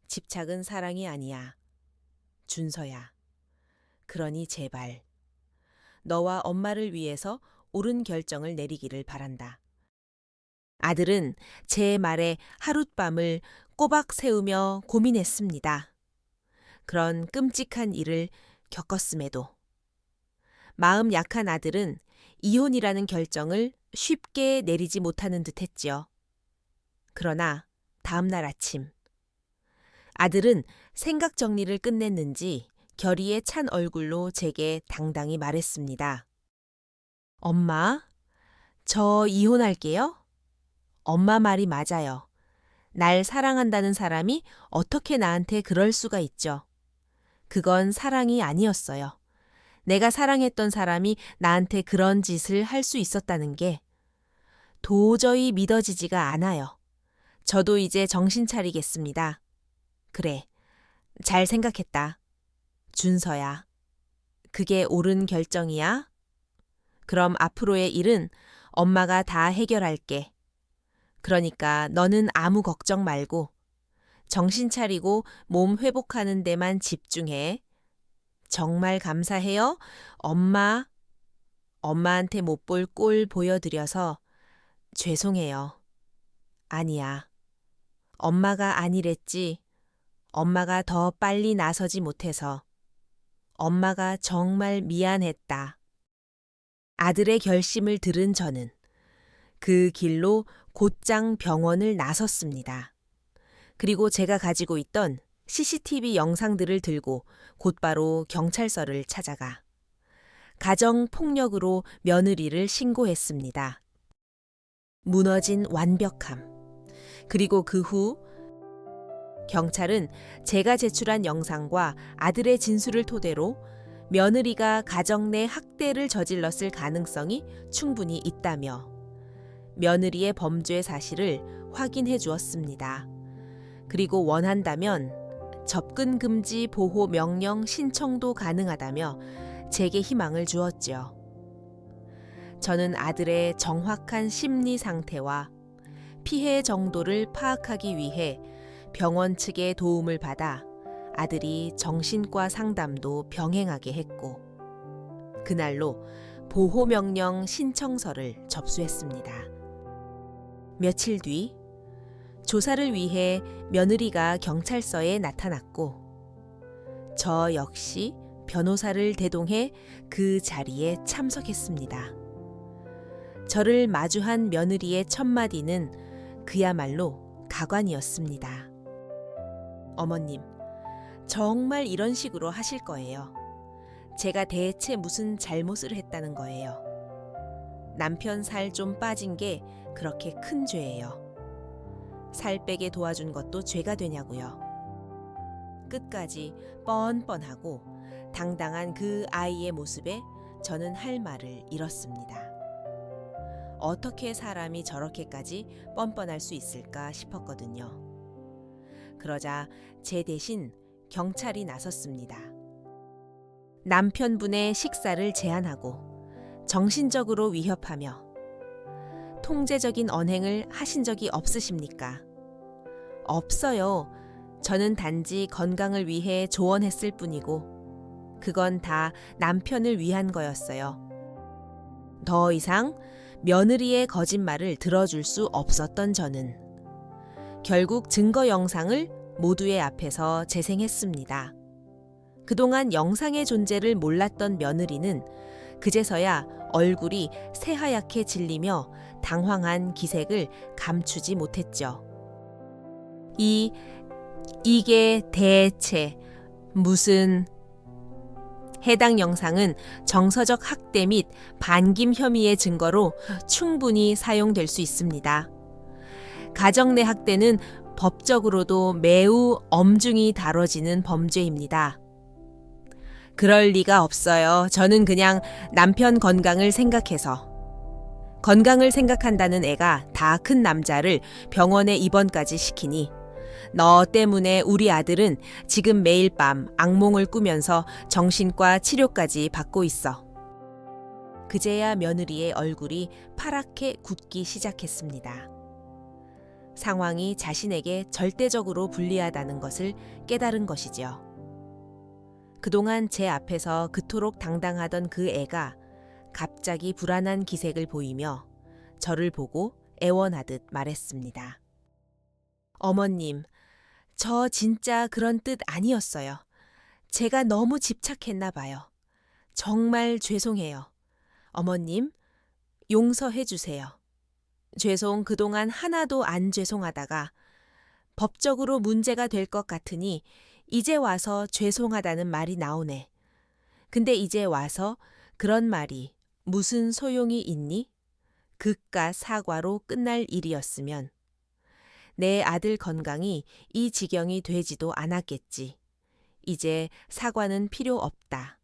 집착은 사랑이 아니야. 준서야. 그러니 제발 너와 엄마를 위해서 옳은 결정을 내리기를 바란다. 아들은 제 말에 하룻밤을 꼬박 세우며 고민했습니다. 그런 끔찍한 일을 겪었음에도 마음 약한 아들은 이혼이라는 결정을 쉽게 내리지 못하는 듯했지요. 그러나 다음 날 아침 아들은 생각 정리를 끝냈는지 결의에 찬 얼굴로 제게 당당히 말했습니다. 엄마, 저 이혼할게요. 엄마 말이 맞아요. 날 사랑한다는 사람이 어떻게 나한테 그럴 수가 있죠. 그건 사랑이 아니었어요. 내가 사랑했던 사람이 나한테 그런 짓을 할 수 있었다는 게 도저히 믿어지지가 않아요. 저도 이제 정신 차리겠습니다. 그래, 잘 생각했다. 준서야, 그게 옳은 결정이야? 그럼 앞으로의 일은 엄마가 다 해결할게. 그러니까 너는 아무 걱정 말고 정신 차리고 몸 회복하는 데만 집중해. 정말 감사해요. 엄마한테 못 볼 꼴 보여드려서 죄송해요. 아니야. 엄마가 아니랬지. 엄마가 더 빨리 나서지 못해서. 엄마가 정말 미안했다. 아들의 결심을 들은 저는 그 길로 곧장 병원을 나섰습니다. 그리고 제가 가지고 있던 CCTV 영상들을 들고 곧바로 경찰서를 찾아가 가정폭력으로 며느리를 신고했습니다. 무너진 완벽함. 그리고 그 후 경찰은 제가 제출한 영상과 아들의 진술을 토대로 며느리가 가정 내 학대를 저질렀을 가능성이 충분히 있다며 며느리의 범죄 사실을 확인해 주었습니다. 그리고 원한다면 접근 금지 보호 명령 신청도 가능하다며 제게 희망을 주었지요. 저는 아들의 정확한 심리 상태와 피해 정도를 파악하기 위해 병원 측의 도움을 받아 아들이 정신과 상담도 병행하게 했고 그날로 보호명령 신청서를 접수했습니다. 며칠 뒤 조사를 위해 며느리가 경찰서에 나타났고 저 역시 변호사를 대동해 그 자리에 참석했습니다. 저를 마주한 며느리의 첫마디는 그야말로 가관이었습니다. 어머님, 정말 이런 식으로 하실 거예요. 제가 대체 무슨 잘못을 했다는 거예요. 남편 살 좀 빠진 게 그렇게 큰 죄예요. 살 빼게 도와준 것도 죄가 되냐고요. 끝까지 뻔뻔하고 당당한 그 아이의 모습에 저는 할 말을 잃었습니다. 어떻게 사람이 저렇게까지 뻔뻔할 수 있을까 싶었거든요. 그러자 제 대신 경찰이 나섰습니다. 남편분의 식사를 제한하고 정신적으로 위협하며 통제적인 언행을 하신 적이 없으십니까? 없어요. 저는 단지 건강을 위해 조언했을 뿐이고 그건 다 남편을 위한 거였어요. 더 이상 며느리의 거짓말을 들어줄 수 없었던 저는 결국 증거 영상을 모두의 앞에서 재생했습니다. 그동안 영상의 존재를 몰랐던 며느리는 그제서야 얼굴이 새하얗게 질리며 당황한 기색을 감추지 못했죠. 이게 대체 무슨... 해당 영상은 정서적 학대 및 반김 혐의의 증거로 충분히 사용될 수 있습니다. 가정 내 학대는 법적으로도 매우 엄중히 다뤄지는 범죄입니다. 그럴 리가 없어요. 저는 그냥 남편 건강을 생각해서. 건강을 생각한다는 애가 다 큰 남자를 병원에 입원까지 시키니 너 때문에 우리 아들은 지금 매일 밤 악몽을 꾸면서 정신과 치료까지 받고 있어. 그제야 며느리의 얼굴이 파랗게 굳기 시작했습니다. 상황이 자신에게 절대적으로 불리하다는 것을 깨달은 것이지요. 그동안 제 앞에서 그토록 당당하던 그 애가 갑자기 불안한 기색을 보이며 저를 보고 애원하듯 말했습니다. 어머님, 저 진짜 그런 뜻 아니었어요. 제가 너무 집착했나 봐요. 정말 죄송해요. 어머님, 용서해 주세요. 죄송 그동안 하나도 안 죄송하다가 법적으로 문제가 될 것 같으니 이제 와서 죄송하다는 말이 나오네. 근데 이제 와서 그런 말이 무슨 소용이 있니? 그깟 사과로 끝날 일이었으면 내 아들 건강이 이 지경이 되지도 않았겠지. 이제 사과는 필요 없다.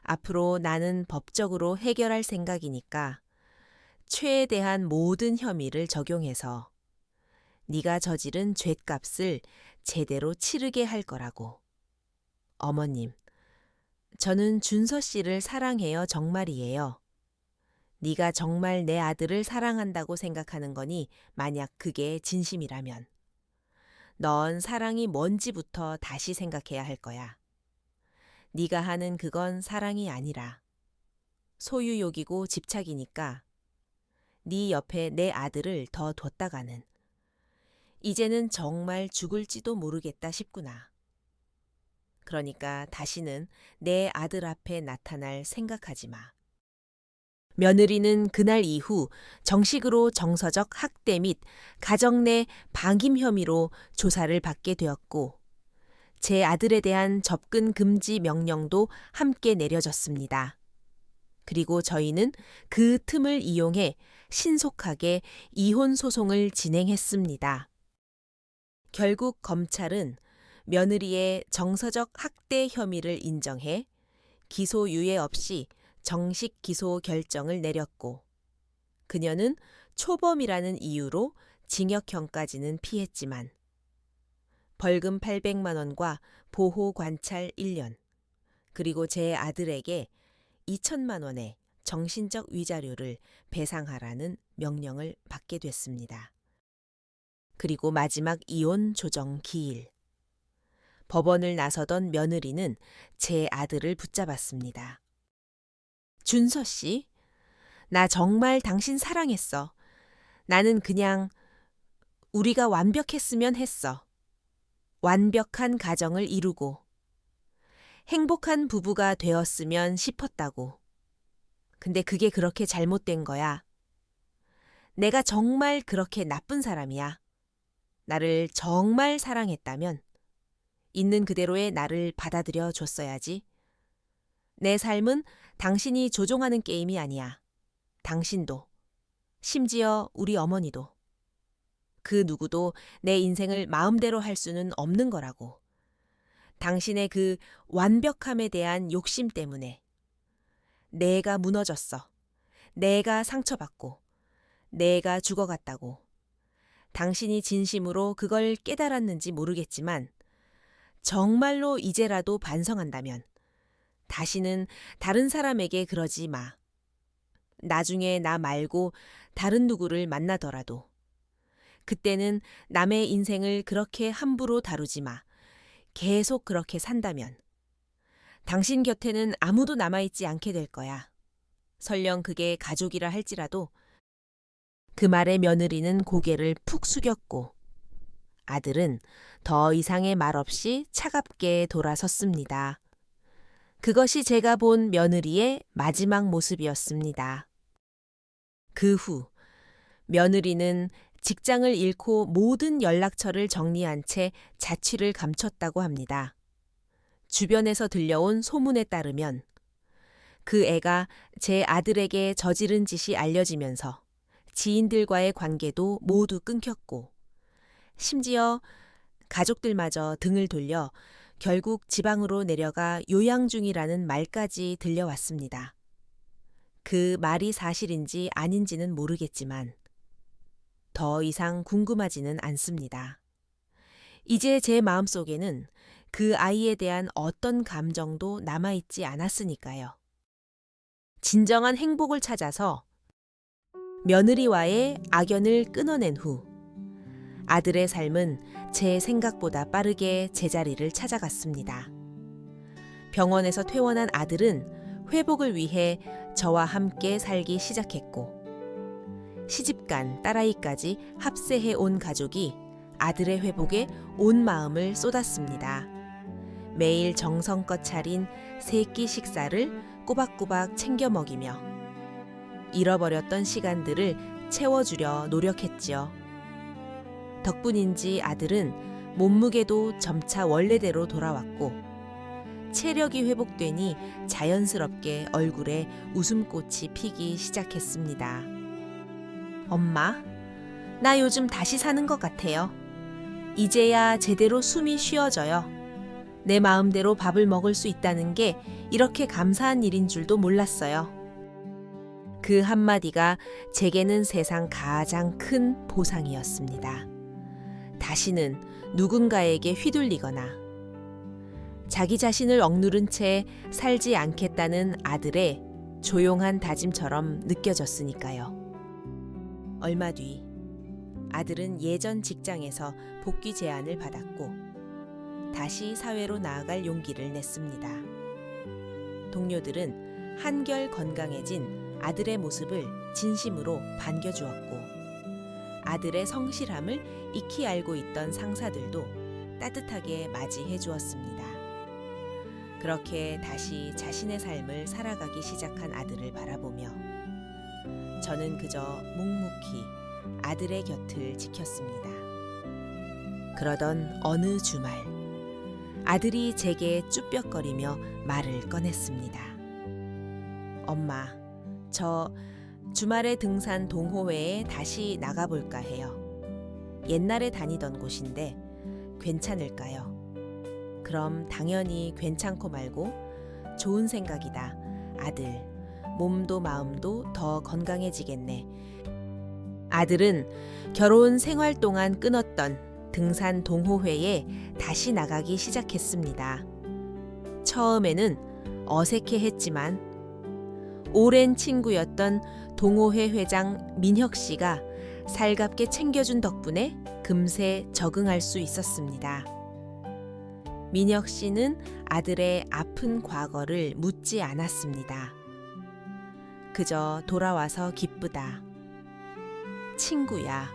앞으로 나는 법적으로 해결할 생각이니까 최에 대한 모든 혐의를 적용해서 네가 저지른 죗값을 제대로 치르게 할 거라고. 어머님, 저는 준서 씨를 사랑해요 정말이에요. 네가 정말 내 아들을 사랑한다고 생각하는 거니 만약 그게 진심이라면 넌 사랑이 뭔지부터 다시 생각해야 할 거야. 네가 하는 그건 사랑이 아니라 소유욕이고 집착이니까 네 옆에 내 아들을 더 뒀다가는 이제는 정말 죽을지도 모르겠다 싶구나. 그러니까 다시는 내 아들 앞에 나타날 생각하지 마. 며느리는 그날 이후 정식으로 정서적 학대 및 가정 내 방임 혐의로 조사를 받게 되었고 제 아들에 대한 접근 금지 명령도 함께 내려졌습니다. 그리고 저희는 그 틈을 이용해 신속하게 이혼 소송을 진행했습니다. 결국 검찰은 며느리의 정서적 학대 혐의를 인정해 기소 유예 없이 정식 기소 결정을 내렸고 그녀는 초범이라는 이유로 징역형까지는 피했지만 벌금 800만 원과 보호 관찰 1년 그리고 제 아들에게 2천만 원의 정신적 위자료를 배상하라는 명령을 받게 됐습니다. 그리고 마지막 이혼 조정 기일. 법원을 나서던 며느리는 제 아들을 붙잡았습니다. 준서 씨, 나 정말 당신 사랑했어. 나는 그냥 우리가 완벽했으면 했어. 완벽한 가정을 이루고 행복한 부부가 되었으면 싶었다고. 근데 그게 그렇게 잘못된 거야. 내가 정말 그렇게 나쁜 사람이야. 나를 정말 사랑했다면 있는 그대로의 나를 받아들여 줬어야지. 내 삶은 당신이 조종하는 게임이 아니야. 당신도, 심지어 우리 어머니도. 그 누구도 내 인생을 마음대로 할 수는 없는 거라고. 당신의 그 완벽함에 대한 욕심 때문에 내가 무너졌어. 내가 상처받고 내가 죽어갔다고. 당신이 진심으로 그걸 깨달았는지 모르겠지만 정말로 이제라도 반성한다면 다시는 다른 사람에게 그러지 마. 나중에 나 말고 다른 누구를 만나더라도 그때는 남의 인생을 그렇게 함부로 다루지 마. 계속 그렇게 산다면 당신 곁에는 아무도 남아있지 않게 될 거야. 설령 그게 가족이라 할지라도. 그 말에 며느리는 고개를 푹 숙였고 아들은 더 이상의 말 없이 차갑게 돌아섰습니다. 그것이 제가 본 며느리의 마지막 모습이었습니다. 그 후 며느리는 직장을 잃고 모든 연락처를 정리한 채 자취를 감췄다고 합니다. 주변에서 들려온 소문에 따르면 그 애가 제 아들에게 저지른 짓이 알려지면서 지인들과의 관계도 모두 끊겼고 심지어 가족들마저 등을 돌려 결국 지방으로 내려가 요양 중이라는 말까지 들려왔습니다. 그 말이 사실인지 아닌지는 모르겠지만 더 이상 궁금하지는 않습니다. 이제 제 마음속에는 그 아이에 대한 어떤 감정도 남아있지 않았으니까요. 진정한 행복을 찾아서 며느리와의 악연을 끊어낸 후 아들의 삶은 제 생각보다 빠르게 제자리를 찾아갔습니다. 병원에서 퇴원한 아들은 회복을 위해 저와 함께 살기 시작했고 시집간 딸아이까지 합세해 온 가족이 아들의 회복에 온 마음을 쏟았습니다. 매일 정성껏 차린 세 끼 식사를 꼬박꼬박 챙겨 먹이며 잃어버렸던 시간들을 채워주려 노력했지요. 덕분인지 아들은 몸무게도 점차 원래대로 돌아왔고 체력이 회복되니 자연스럽게 얼굴에 웃음꽃이 피기 시작했습니다. 엄마, 나 요즘 다시 사는 것 같아요. 이제야 제대로 숨이 쉬어져요. 내 마음대로 밥을 먹을 수 있다는 게 이렇게 감사한 일인 줄도 몰랐어요. 그 한마디가 제게는 세상 가장 큰 보상이었습니다. 다시는 누군가에게 휘둘리거나 자기 자신을 억누른 채 살지 않겠다는 아들의 조용한 다짐처럼 느껴졌으니까요. 얼마 뒤 아들은 예전 직장에서 복귀 제안을 받았고 다시 사회로 나아갈 용기를 냈습니다. 동료들은 한결 건강해진 아들의 모습을 진심으로 반겨주었고 아들의 성실함을 익히 알고 있던 상사들도 따뜻하게 맞이해 주었습니다. 그렇게 다시 자신의 삶을 살아가기 시작한 아들을 바라보며 저는 그저 묵묵히 아들의 곁을 지켰습니다. 그러던 어느 주말 아들이 제게 쭈뼛거리며 말을 꺼냈습니다. 엄마, 저 주말에 등산 동호회에 다시 나가볼까 해요. 옛날에 다니던 곳인데 괜찮을까요? 그럼 당연히 괜찮고 말고 좋은 생각이다. 아들, 몸도 마음도 더 건강해지겠네. 아들은 결혼 생활 동안 끊었던 등산 동호회에 다시 나가기 시작했습니다. 처음에는 어색해했지만 오랜 친구였던 동호회 회장 민혁 씨가 살갑게 챙겨준 덕분에 금세 적응할 수 있었습니다. 민혁 씨는 아들의 아픈 과거를 묻지 않았습니다. 그저 돌아와서 기쁘다. 친구야,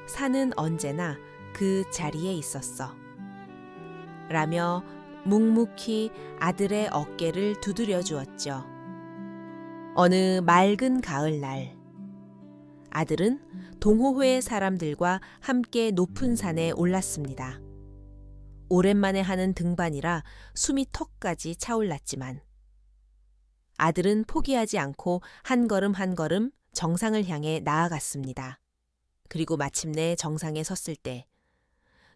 산은 언제나 그 자리에 있었어. 라며 묵묵히 아들의 어깨를 두드려 주었죠. 어느 맑은 가을날, 아들은 동호회 사람들과 함께 높은 산에 올랐습니다. 오랜만에 하는 등반이라 숨이 턱까지 차올랐지만 아들은 포기하지 않고 한 걸음 한 걸음 정상을 향해 나아갔습니다. 그리고 마침내 정상에 섰을 때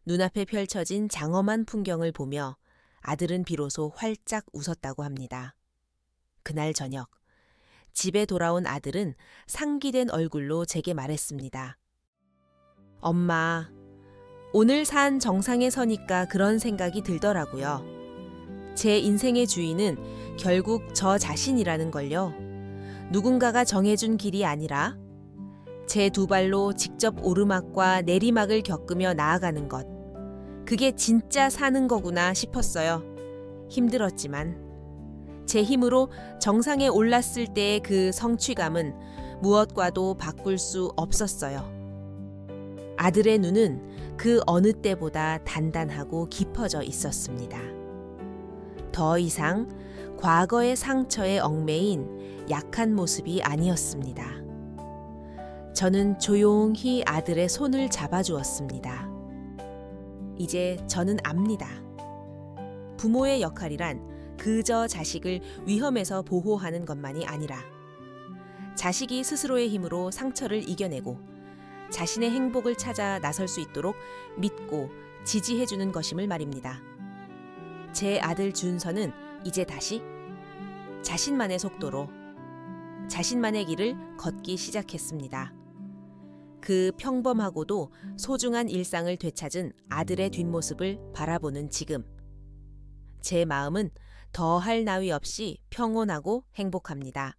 눈앞에 펼쳐진 장엄한 풍경을 보며 아들은 비로소 활짝 웃었다고 합니다. 그날 저녁, 집에 돌아온 아들은 상기된 얼굴로 제게 말했습니다. 엄마, 오늘 산 정상에 서니까 그런 생각이 들더라고요. 제 인생의 주인은 결국 저 자신이라는 걸요. 누군가가 정해준 길이 아니라 제 두 발로 직접 오르막과 내리막을 겪으며 나아가는 것. 그게 진짜 사는 거구나 싶었어요. 힘들었지만 제 힘으로 정상에 올랐을 때의 그 성취감은 무엇과도 바꿀 수 없었어요. 아들의 눈은 그 어느 때보다 단단하고 깊어져 있었습니다. 더 이상 과거의 상처에 얽매인 약한 모습이 아니었습니다. 저는 조용히 아들의 손을 잡아주었습니다. 이제 저는 압니다. 부모의 역할이란 그저 자식을 위험에서 보호하는 것만이 아니라 자식이 스스로의 힘으로 상처를 이겨내고 자신의 행복을 찾아 나설 수 있도록 믿고 지지해주는 것임을 말입니다. 제 아들 준서는 이제 다시 자신만의 속도로 자신만의 길을 걷기 시작했습니다. 그 평범하고도 소중한 일상을 되찾은 아들의 뒷모습을 바라보는 지금, 제 마음은 더할 나위 없이 평온하고 행복합니다.